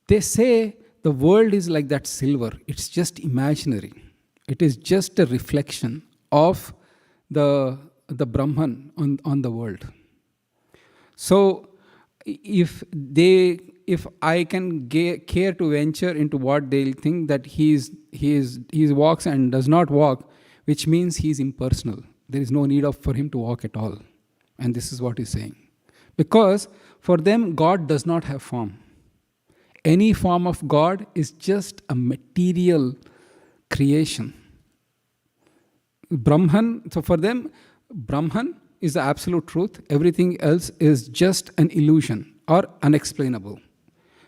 They say the world is like that silver. It's just imaginary. It is just a reflection of the Brahman on the world. So if I can care to venture into what they'll think that he walks and does not walk, which means he's impersonal. There is no need for him to walk at all. And this is what he's saying. Because for them, God does not have form. Any form of God is just a material creation. Brahman, so for them, Brahman is the absolute truth. Everything else is just an illusion or unexplainable.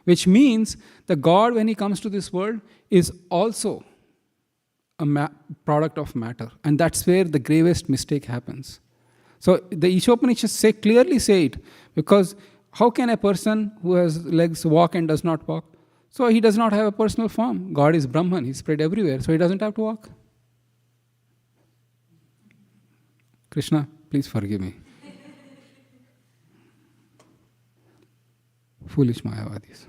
Which means the God, when he comes to this world, is also a product of matter. And that's where the gravest mistake happens. So the Isopanishads clearly say it, because how can a person who has legs walk and does not walk? So he does not have a personal form. God is Brahman, he's spread everywhere, so he doesn't have to walk. Krishna, please forgive me. Foolish Mayavadis.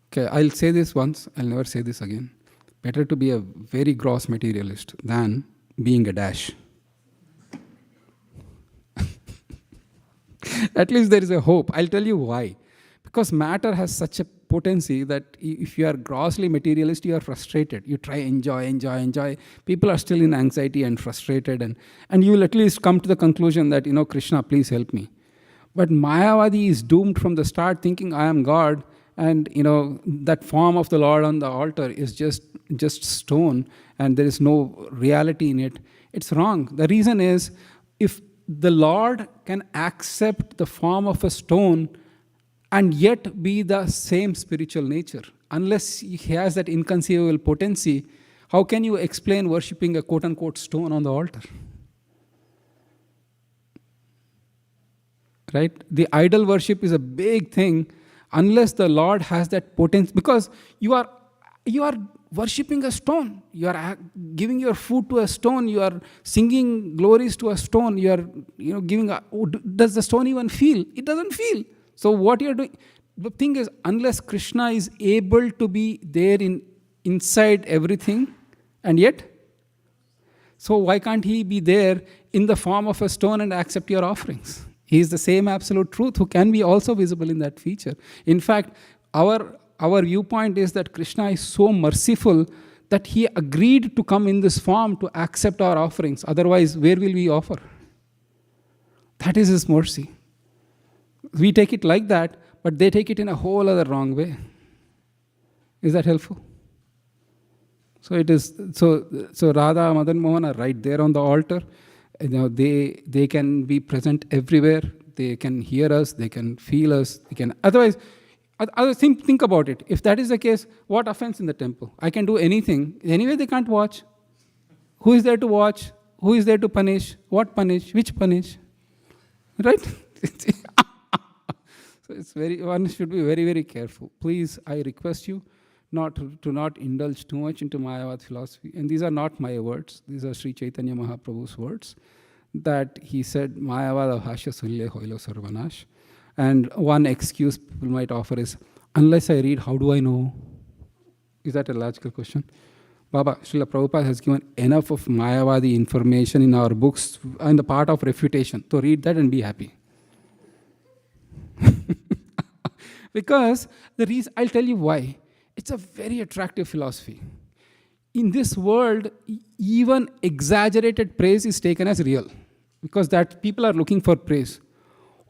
Okay, I'll say this once, I'll never say this again. Better to be a very gross materialist than being a dash. At least there is a hope. I'll tell you why. Because matter has such a potency that if you are grossly materialist, you are frustrated. You try enjoy. People are still in anxiety and frustrated, and you will at least come to the conclusion that, Krishna, please help me. But Mayavadi is doomed from the start thinking I am God, and that form of the Lord on the altar is just stone and there is no reality in it. It's wrong. The reason is, if the Lord can accept the form of a stone and yet be the same spiritual nature, unless he has that inconceivable potency, how can you explain worshipping a quote-unquote stone on the altar? Right? The idol worship is a big thing unless the Lord has that potency, because you are worshipping a stone. You are giving your food to a stone. You are singing glories to a stone. You are giving does the stone even feel? It doesn't feel. So what you are doing, the thing is, unless Krishna is able to be there inside everything, and yet, so why can't he be there in the form of a stone and accept your offerings? He is the same absolute truth who can be also visible in that feature. In fact, our viewpoint is that Krishna is so merciful that he agreed to come in this form to accept our offerings. Otherwise, where will we offer? That is his mercy. We take it like that, but they take it in a whole other wrong way. Is that helpful? So it is. So Radha, Madan Mohan are right there on the altar. They can be present everywhere. They can hear us. They can feel us. Otherwise, Think about it. If that is the case, what offense in the temple? I can do anything. Anyway, they can't watch. Who is there to watch? Who is there to punish? What punish? Which punish? Right? So one should be very, very careful. Please, I request you to not indulge too much into Mayavad philosophy. And these are not my words. These are Sri Chaitanya Mahaprabhu's words, that he said, Mayavad Bhashya Sunle Hoilo Sarvanash. And one excuse people might offer is, unless I read, how do I know? Is that a logical question? Baba, Srila Prabhupada has given enough of Mayavadi information in our books and the part of refutation. So read that and be happy. Because the reason, I'll tell you why. It's a very attractive philosophy. In this world, even exaggerated praise is taken as real, because that people are looking for praise.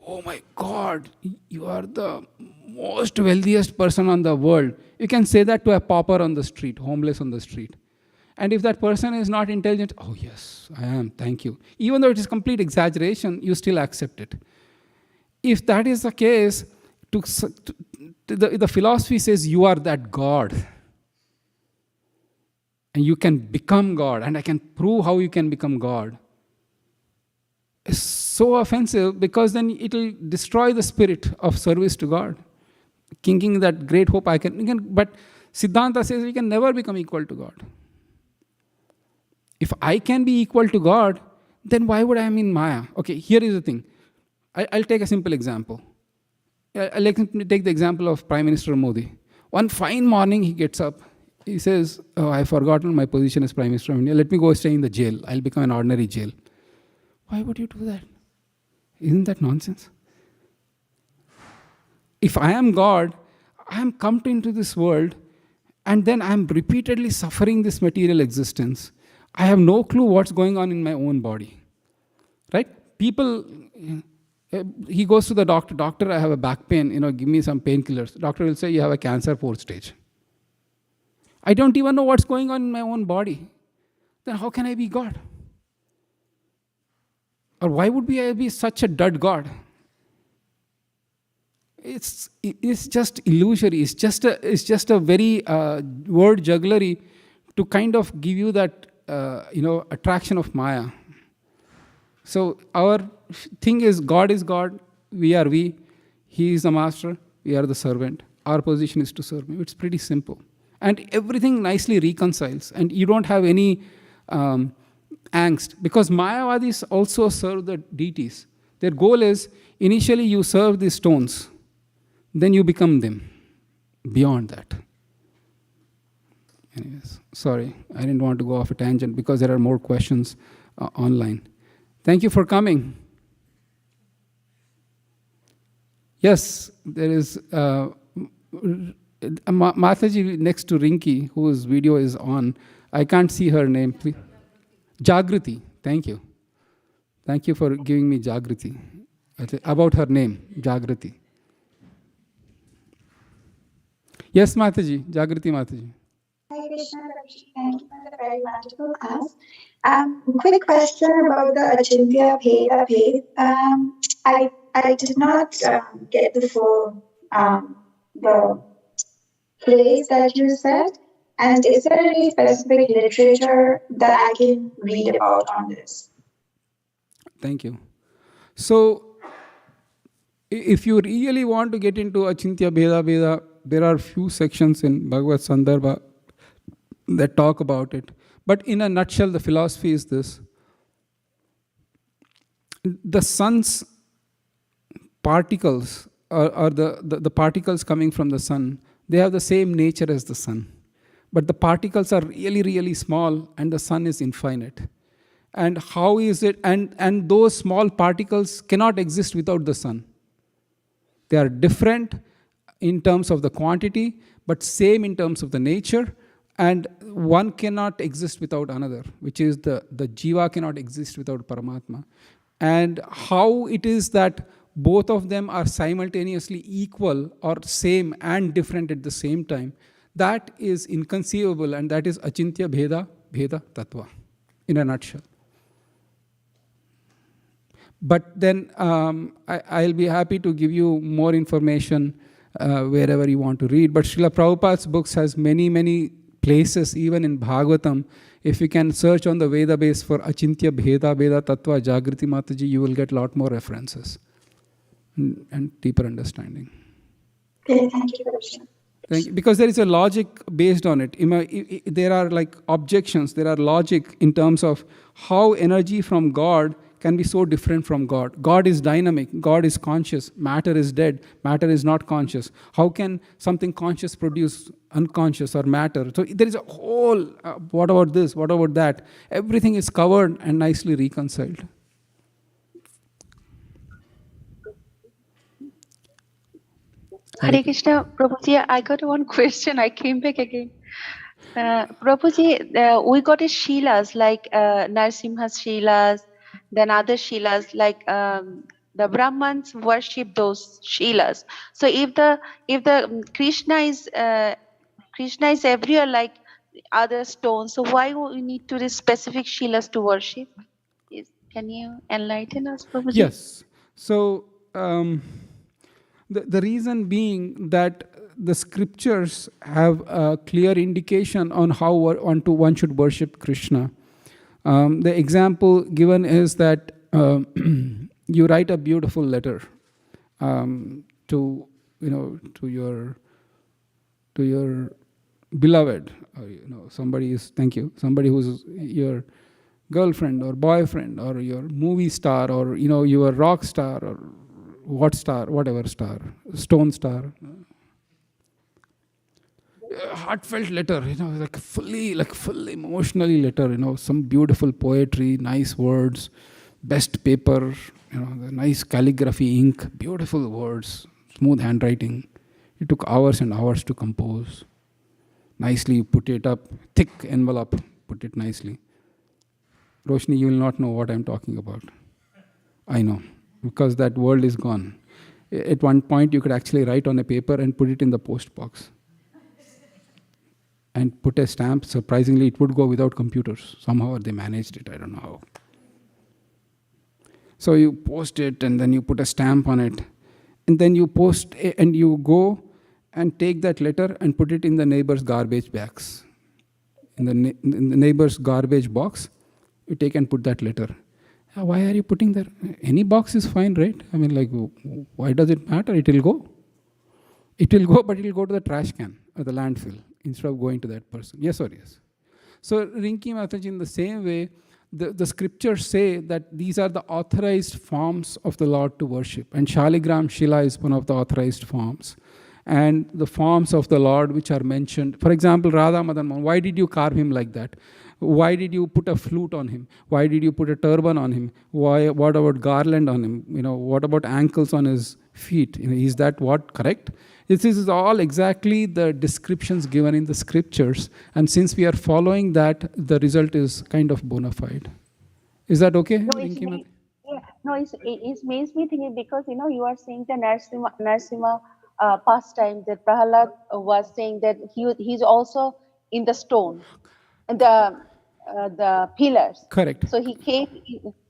Oh my God, you are the most wealthiest person on the world. You can say that to a pauper on the street, homeless on the street. And if that person is not intelligent, oh yes, I am, thank you. Even though it is complete exaggeration, you still accept it. If that is the case, the philosophy says you are that God. And you can become God, and I can prove how you can become God. It's so offensive, because then it will destroy the spirit of service to God. Thinking that great hope but Siddhanta says we can never become equal to God. If I can be equal to God, then why would I am in Maya? Okay, here is the thing. I'll take a simple example. I'll take the example of Prime Minister Modi. One fine morning he gets up. He says, oh, I've forgotten my position as Prime Minister of India. Let me go stay in the jail. I'll become an ordinary jail. Why would you do that? Isn't that nonsense? If I am God, I am come into this world, and then I am repeatedly suffering this material existence. I have no clue what's going on in my own body. Right? People, he goes to the doctor. Doctor, I have a back pain. Give me some painkillers. Doctor will say, you have a cancer 4th stage. I don't even know what's going on in my own body. Then how can I be God? Or why would I be such a dud God? It's just illusory. It's just a very word jugglery to kind of give you that attraction of Maya. So our thing is God, we are we, He is the master, we are the servant. Our position is to serve Him. It's pretty simple. And everything nicely reconciles, and you don't have any angst, because Mayavadis also serve the deities. Their goal is, initially you serve the stones, then you become them. Beyond that. Anyways, sorry, I didn't want to go off a tangent, because there are more questions online. Thank you for coming. Yes, there is Mataji next to Rinki, whose video is on. I can't see her name, please. Jagriti, thank you. Thank you for giving me Jagriti. About her name, Jagriti. Yes, Mataji, Jagriti Mataji. Hi Krishna, thank you for the very wonderful class. Quick question about the Achintya Bheda Bhed. I did not get the full the phrase that you said. And is there any specific literature that I can read about on this? Thank you. So, if you really want to get into Achintya Bheda, there are few sections in Bhagavad Sandarbha that talk about it. But in a nutshell, the philosophy is this. The sun's particles, or the particles coming from the sun, they have the same nature as the sun. But the particles are really, really small, and the sun is infinite. And how is it? And those small particles cannot exist without the sun. They are different in terms of the quantity, but same in terms of the nature. And one cannot exist without another, which is the jiva cannot exist without Paramatma. And how it is that both of them are simultaneously equal or same and different at the same time, that is inconceivable, and that is Achintya Bheda Tattva, in a nutshell. But then I'll be happy to give you more information wherever you want to read. But Srila Prabhupada's books has many, many places, even in Bhagavatam. If you can search on the Veda base for Achintya Bheda Bheda Tattva Jagriti Mataji, you will get a lot more references and deeper understanding. Okay, thank you, Krishna. Thank you. Because there is a logic based on it. There are like objections, there are logic in terms of how energy from God can be so different from God. God is dynamic, God is conscious, matter is dead, matter is not conscious. How can something conscious produce unconscious or matter? So there is a whole, what about this, what about that? Everything is covered and nicely reconciled. Hare Krishna, Prabhuji, I got one question. I came back again. Prabhuji, we got a Shilas like Narsimha's Shilas, then other Shilas like the Brahmins worship those Shilas. So if the Krishna is everywhere like other stones, so why we need to this specific Shilas to worship? Can you enlighten us, Prabhuji? Yes. So the reason being that the scriptures have a clear indication on how one should worship Krishna. The example given is that you write a beautiful letter to your beloved, or somebody who's your girlfriend or boyfriend or your movie star or your rock star or whatever star, stone star. Heartfelt letter, like fully emotionally letter, some beautiful poetry, nice words, best paper, the nice calligraphy ink, beautiful words, smooth handwriting. It took hours and hours to compose. Nicely put it up, thick envelope, put it nicely. Roshni, you will not know what I'm talking about. I know, because that world is gone. At one point, you could actually write on a paper and put it in the post box. And put a stamp. Surprisingly, it would go without computers. Somehow they managed it, I don't know how. So you post it and then you put a stamp on it. And then you post and you go and take that letter and put it in the neighbor's garbage bags. In the neighbor's garbage box, you take and put that letter. Why are you putting there? Any box is fine, right? I mean, like, why does it matter? It will go. It will go, but it will go to the trash can or the landfill instead of going to that person. Yes or yes? So, Rinki Mataji, in the same way, the scriptures say that these are the authorized forms of the Lord to worship. And Shaligram Shila is one of the authorized forms. And the forms of the Lord which are mentioned. For example, Radha Madan Mohan, why did you carve him like that? Why did you put a flute on him? Why did you put a turban on him? What about garland on him? What about ankles on his feet? Is that what correct? This is all exactly the descriptions given in the scriptures. And since we are following that, the result is kind of bona fide. Is that okay? No, it makes me thinking because, you are saying the Narsimha pastime that Prahalad was saying that he's also in the stone and the pillars. Correct. So he came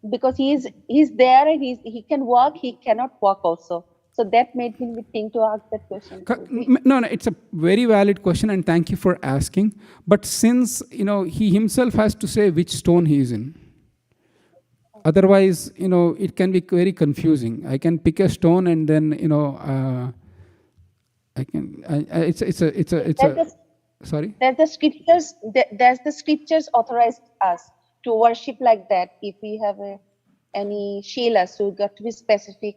because he's there and he can walk, he cannot walk also. So that made me think to ask that question. No, it's a very valid question and thank you for asking. But since, he himself has to say which stone he is in. Otherwise, it can be very confusing. I can pick a stone and then, sorry? There's the scriptures authorized us to worship like that. If we have any Shilas, so we got to be specific.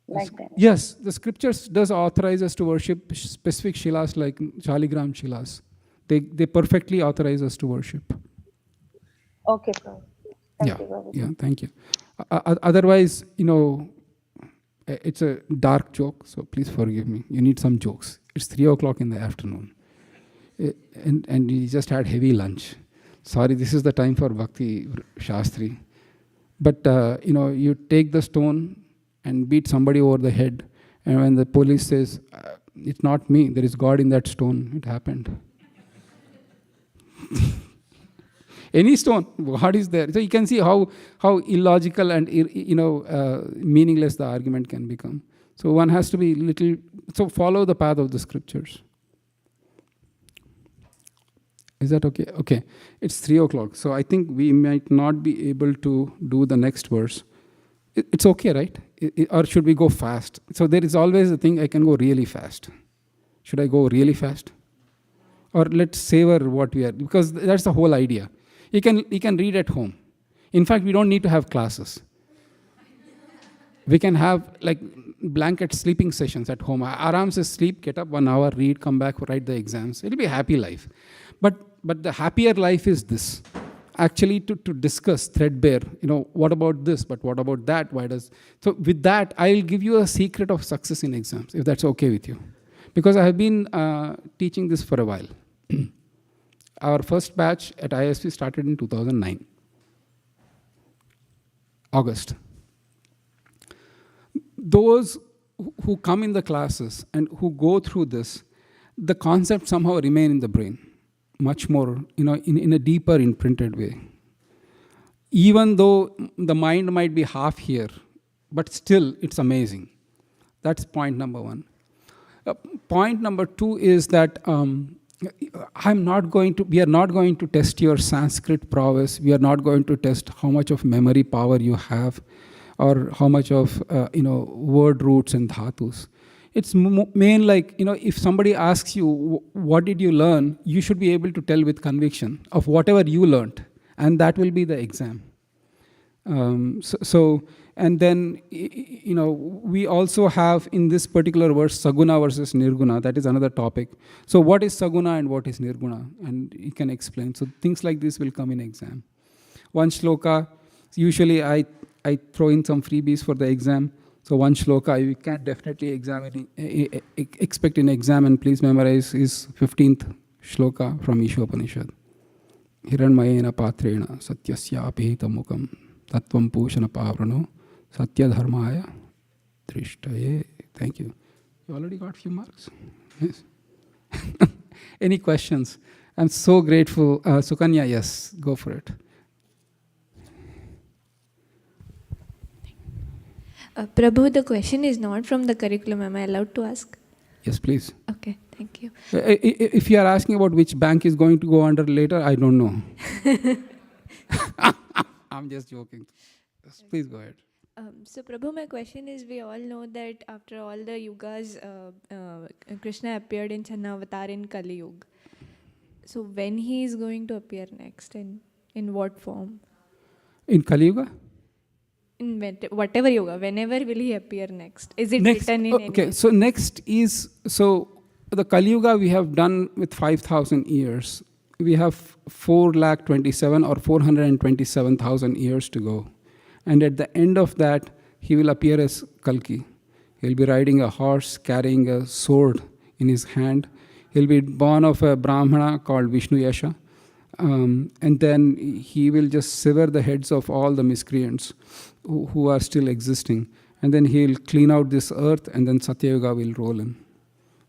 Like that. Yes, the scriptures does authorize us to worship specific shilas like Shaligram shilas. They perfectly authorize us to worship. Okay, sir. Thank you. Yeah, thank you. Otherwise, it's a dark joke, so please forgive me. You need some jokes. It's 3:00 in the afternoon, and we just had heavy lunch. Sorry, this is the time for Bhakti Sastri. But you take the stone and beat somebody over the head. And when the police says, it's not me, there is God in that stone, it happened. Any stone, God is there. So you can see how illogical and meaningless the argument can become. So one has to be little, so follow the path of the scriptures. Is that okay? Okay, it's 3 o'clock. So I think we might not be able to do the next verse. It's okay, right? Or should we go fast? So there is always a thing, I can go really fast. Should I go really fast? Or let's savor what we are, because that's the whole idea. You can read at home. In fact, we don't need to have classes. We can have like blanket sleeping sessions at home. Aram says sleep, get up 1 hour, read, come back, write the exams. It'll be a happy life. But the happier life is this. Actually to discuss threadbare, what about this, but what about that? Why does... So with that, I'll give you a secret of success in exams, if that's okay with you. Because I have been teaching this for a while. Our first batch at ISP started in 2009. August. Those who come in the classes and who go through this, the concepts somehow remain in the brain, much more, in a deeper imprinted way. Even though the mind might be half here, but still it's amazing. That's point number 1. Point number 2 is that we are not going to test your Sanskrit prowess. We are not going to test how much of memory power you have, or how much of word roots and dhatus. It's main like, if somebody asks you, what did you learn? You should be able to tell with conviction of whatever you learned, and that will be the exam. And then, we also have in this particular verse, Saguna versus Nirguna. That is another topic. So what is Saguna and what is Nirguna? And you can explain. So things like this will come in exam. One shloka, usually I throw in some freebies for the exam. So one shloka you can definitely expect in exam, and please memorize is 15th shloka from Isopanisad. Hiranmayena patrena satyasya apihita mukam tattvam pushana pavrano satya dharmaya drishtaye. Thank you. You already got a few marks? Yes. Any questions? I'm so grateful. Sukanya, yes, go for it. Prabhu, the question is not from the curriculum. Am I allowed to ask? Yes, please. Okay, thank you. If you are asking about which bank is going to go under later, I don't know. I'm just joking. Please go ahead. So Prabhu, my question is, we all know that after all the yugas, Krishna appeared in Chanavatar in Kali Yuga. So when he is going to appear next, and in what form? In Kali Yuga? In whatever yoga, whenever will he appear next? Is it written in any? Okay, so next is, the Kali Yuga we have done with 5,000 years. We have 427 or 427,000 years to go. And at the end of that, he will appear as Kalki. He'll be riding a horse, carrying a sword in his hand. He'll be born of a Brahmana called Vishnu Yasha. And then he will just sever the heads of all the miscreants who are still existing. And then he'll clean out this earth, and then Satya Yuga will roll in,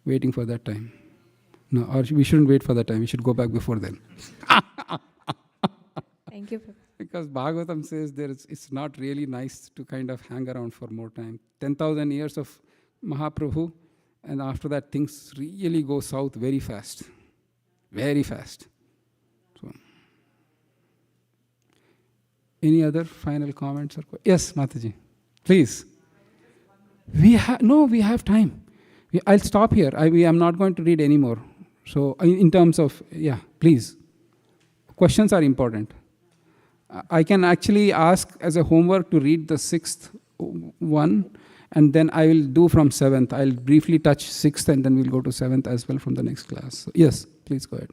waiting for that time. No, or we shouldn't wait for that time. We should go back before then. Thank you. Because Bhagavatam says it's not really nice to kind of hang around for more time. 10,000 years of Mahaprabhu, and after that things really go south very fast. Very fast. Any other final comments? Yes, Mataji, please. We have time. I'll stop here. I'm not going to read anymore. So in terms of, please. Questions are important. I can actually ask as a homework to read the 6th one, and then I will do from 7th. I'll briefly touch 6th, and then we'll go to 7th as well from the next class. So, yes, please go ahead.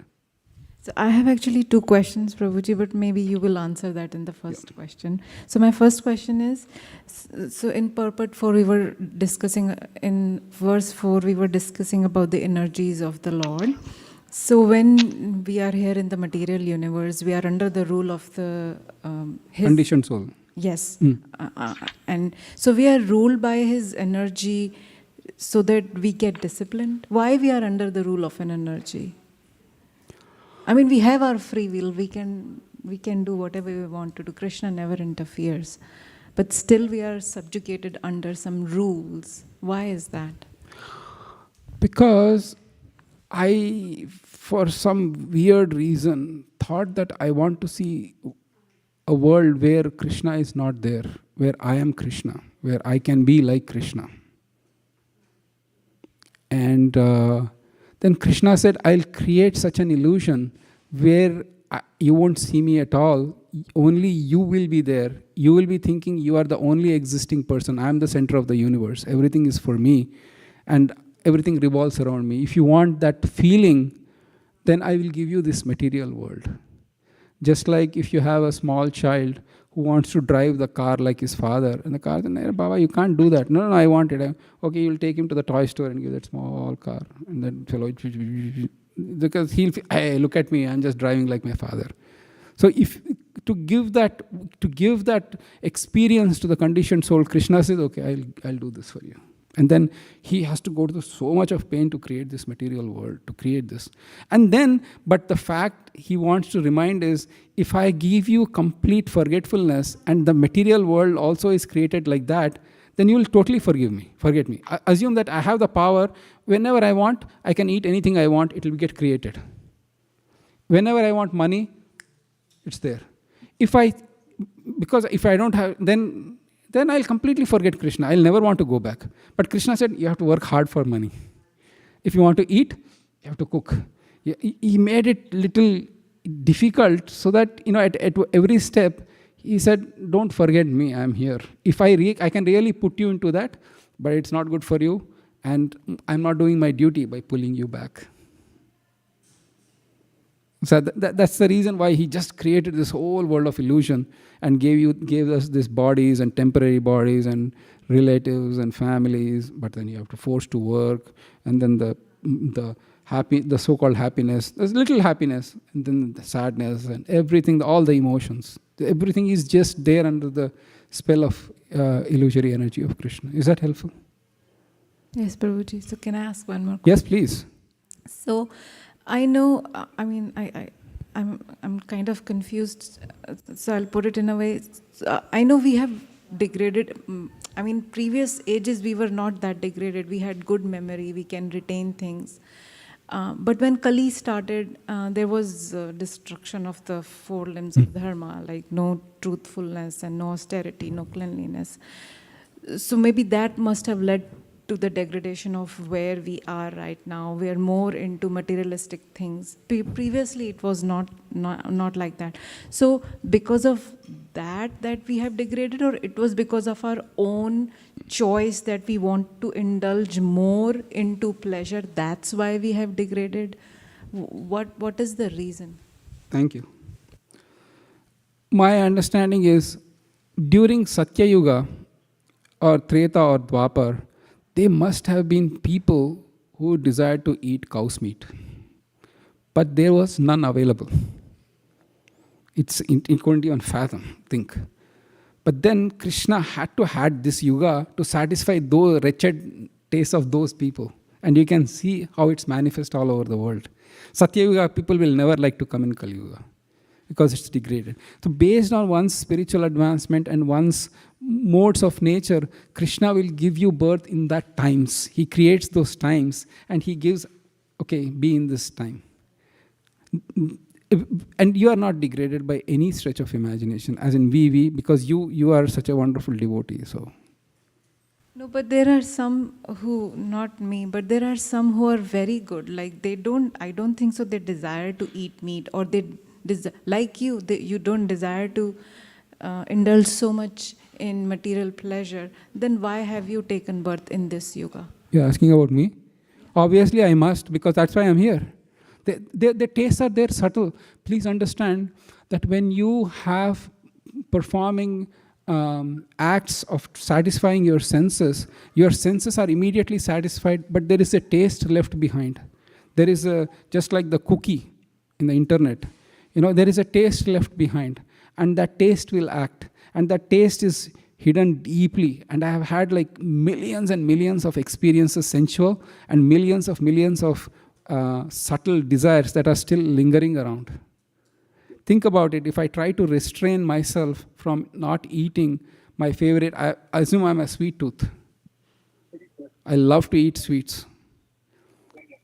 So I have actually 2 questions, Prabhuji, but maybe you will answer that in the first question. So my first question is, so in purport 4 we were discussing, in verse 4 we were discussing about the energies of the Lord. So when we are here in the material universe, we are under the rule of the conditioned soul. Yes. And so we are ruled by his energy so that we get disciplined. Why we are under the rule of an energy? I mean, we have our free will. We can do whatever we want to do. Krishna never interferes. but still we are subjugated under some rules. Why is that? Because I, for some weird reason, thought that I want to see a world where Krishna is not there, where I am Krishna, where I can be like Krishna. And then Krishna said, I'll create such an illusion where you won't see me at all. Only you will be there. You will be thinking you are the only existing person. I am the center of the universe. Everything is for me. And everything revolves around me. If you want that feeling, then I will give you this material world. Just like if you have a small child who wants to drive the car like his father, and the car says, Baba, you can't do that. No, I want it. Okay, you'll take him to the toy store and give that small car. And then fellow, because he'll feel, hey, look at me, I'm just driving like my father. So if to give that experience to the conditioned soul, Krishna says, okay, I'll do this for you. And then he has to go to so much of pain to create this material world, to create this. And then, but the fact he wants to remind is, if I give you complete forgetfulness and the material world also is created like that, then you will totally forget me. Assume that I have the power, whenever I want, I can eat anything I want, it will get created. Whenever I want money, it's there. Because if I don't have, then I'll completely forget Krishna. I'll never want to go back. But Krishna said, you have to work hard for money. If you want to eat, you have to cook. He made it little difficult so that, at every step, he said, don't forget me, I'm here. If I can really put you into that, but it's not good for you, and I'm not doing my duty by pulling you back. So that's the reason why he just created this whole world of illusion and gave us these bodies and temporary bodies and relatives and families, but then you have to force to work, and then the so-called happiness, there's little happiness, and then the sadness and everything, all the emotions. Everything is just there under the spell of illusory energy of Krishna. Is that helpful? Yes, Prabhuji. So can I ask one more question? Yes, please. So I know, I'm kind of confused, so I'll put it in a way. I know we have degraded, previous ages we were not that degraded. We had good memory, we can retain things. But when Kali started, there was destruction of the four limbs of dharma, like no truthfulness and no austerity, no cleanliness. So maybe that must have led to the degradation of where we are right now. We are more into materialistic things. Previously, it was not like that. So because of that we have degraded, or it was because of our own choice that we want to indulge more into pleasure, that's why we have degraded? What is the reason? Thank you. My understanding is, during Satya Yuga or Treta or Dwapar, there must have been people who desired to eat cow's meat, but there was none available. You couldn't even think. But then Krishna had to have this yuga to satisfy those wretched tastes of those people. And you can see how it's manifest all over the world. Satya Yuga, people will never like to come in Kali Yuga because it's degraded. So based on one's spiritual advancement and one's modes of nature, Krishna will give you birth in that times. He creates those times and he gives, be in this time. And you are not degraded by any stretch of imagination, as in we, because you are such a wonderful devotee. So. No, but there are some who, not me, but there are some who are very good. Like I don't think so they desire to eat meat, or like you don't desire to indulge so much in material pleasure. Then why have you taken birth in this yuga? You're asking about me? Obviously I must, because that's why I'm here. The tastes are there subtle. Please understand that when you have performing acts of satisfying your senses are immediately satisfied, but there is a taste left behind. There is just like the cookie in the internet, there is a taste left behind, and that taste will act, and that taste is hidden deeply. And I have had like millions and millions of experiences, sensual, and millions of subtle desires that are still lingering around. Think about it. If I try to restrain myself from not eating My favorite, I assume I'm a sweet tooth. I love to eat sweets.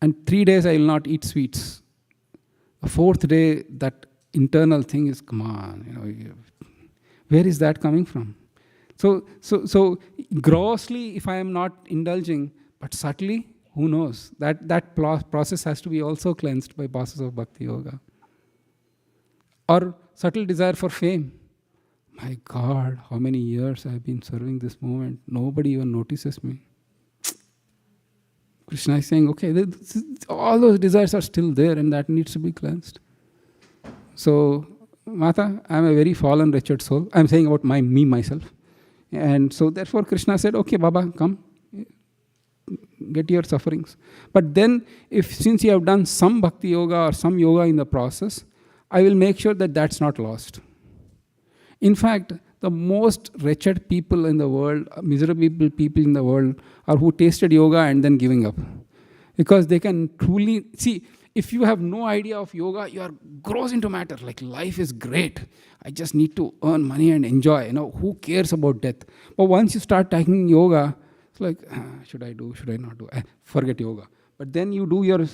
And 3 days I will not eat sweets. The 4th day, that internal thing is, come on, where is that coming from? So grossly, if I am not indulging, but subtly, who knows? That process has to be also cleansed by process of Bhakti Yoga. Or subtle desire for fame. My God, how many years I have been serving this movement. Nobody even notices me. Krishna is saying, okay, all those desires are still there and that needs to be cleansed. So, Mata, I am a very fallen, wretched soul. I am saying about myself. And so therefore Krishna said, okay, Baba, come, get your sufferings. But then, since you have done some Bhakti Yoga or some yoga in the process, I will make sure that that's not lost. In fact, the most wretched people in the world, miserable people in the world, are who tasted yoga and then giving up. Because they can truly, see, if you have no idea of yoga, you are gross into matter, like life is great. I just need to earn money and enjoy, who cares about death? But once you start taking yoga, it's like, should I do, should I not do? Forget yoga. But then you do your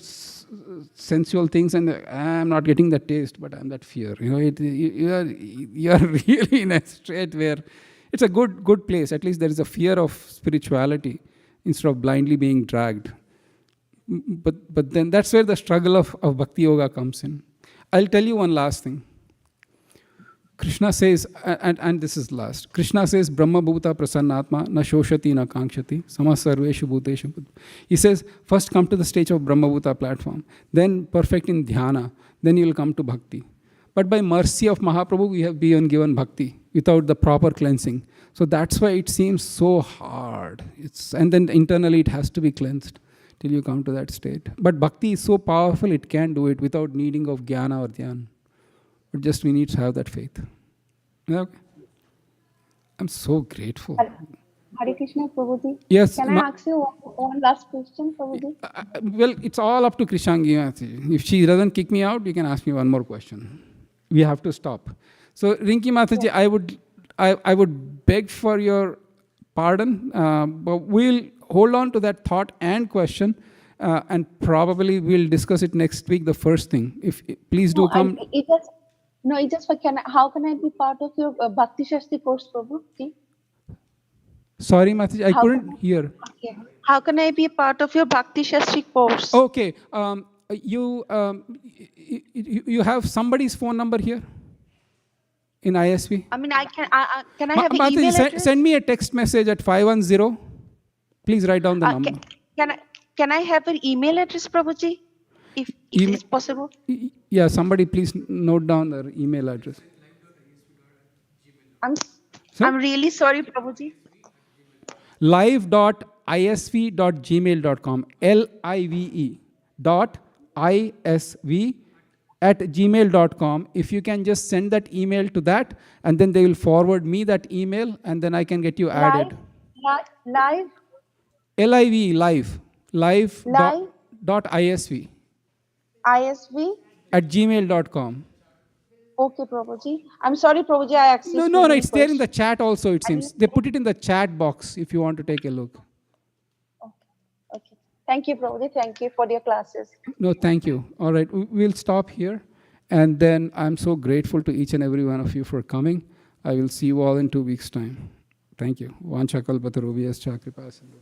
sensual things and I'm not getting that taste, but I'm that fear. You are really in a state where it's a good place. At least there is a fear of spirituality instead of blindly being dragged. But then that's where the struggle of Bhakti Yoga comes in. I'll tell you one last thing. Krishna says, and this is last, Krishna says, Brahma Bhuta Prasannatma na shoshati na kankshati samasarveshu bhuteshu. He says, first come to the stage of Brahma Bhuta platform, then perfect in dhyana, then you will come to bhakti. But by mercy of Mahaprabhu, we have been given bhakti without the proper cleansing. So that's why it seems so hard. And then internally it has to be cleansed till you come to that state. But bhakti is so powerful, it can do it without needing of jnana or dhyan. But just we need to have that faith. Okay. I'm so grateful. Hare Krishna, Prabhuji. Yes. Can I ask you one last question, Prabhuji? Well, it's all up to Krishangi. If she doesn't kick me out, you can ask me one more question. We have to stop. So, Rinki Mataji, I would beg for your pardon, but we'll hold on to that thought and question, and probably we'll discuss it next week, the first thing. Please do come. How can I be part of your Bhakti Shastri course, Prabhuji? Sorry, Mataji, I couldn't hear. Okay. How can I be a part of your Bhakti Shastri course? Okay. You have somebody's phone number here in ISV? I mean, can I have an Mataji, email address? send me a text message at 510. Please write down the number. Can I have an email address, Prabhuji? If it is possible. Yeah, somebody please note down their email address. I'm really sorry, Prabhuji. live.isv.gmail.com live.isv@gmail.com. If you can just send that email to that, and then they will forward me that email, and then I can get you added. Live? live.isv ISV? @gmail.com. Okay, Prabhuji. I'm sorry, Prabhuji, I accessed. No, it's there in the chat also, it seems. They put it in the chat box if you want to take a look. Okay. Thank you, Prabhuji. Thank you for your classes. No, thank you. All right, we'll stop here. And then I'm so grateful to each and every one of you for coming. I will see you all in 2 weeks' time. Thank you. Vancha kalpatarubhyascha kripa sindhu.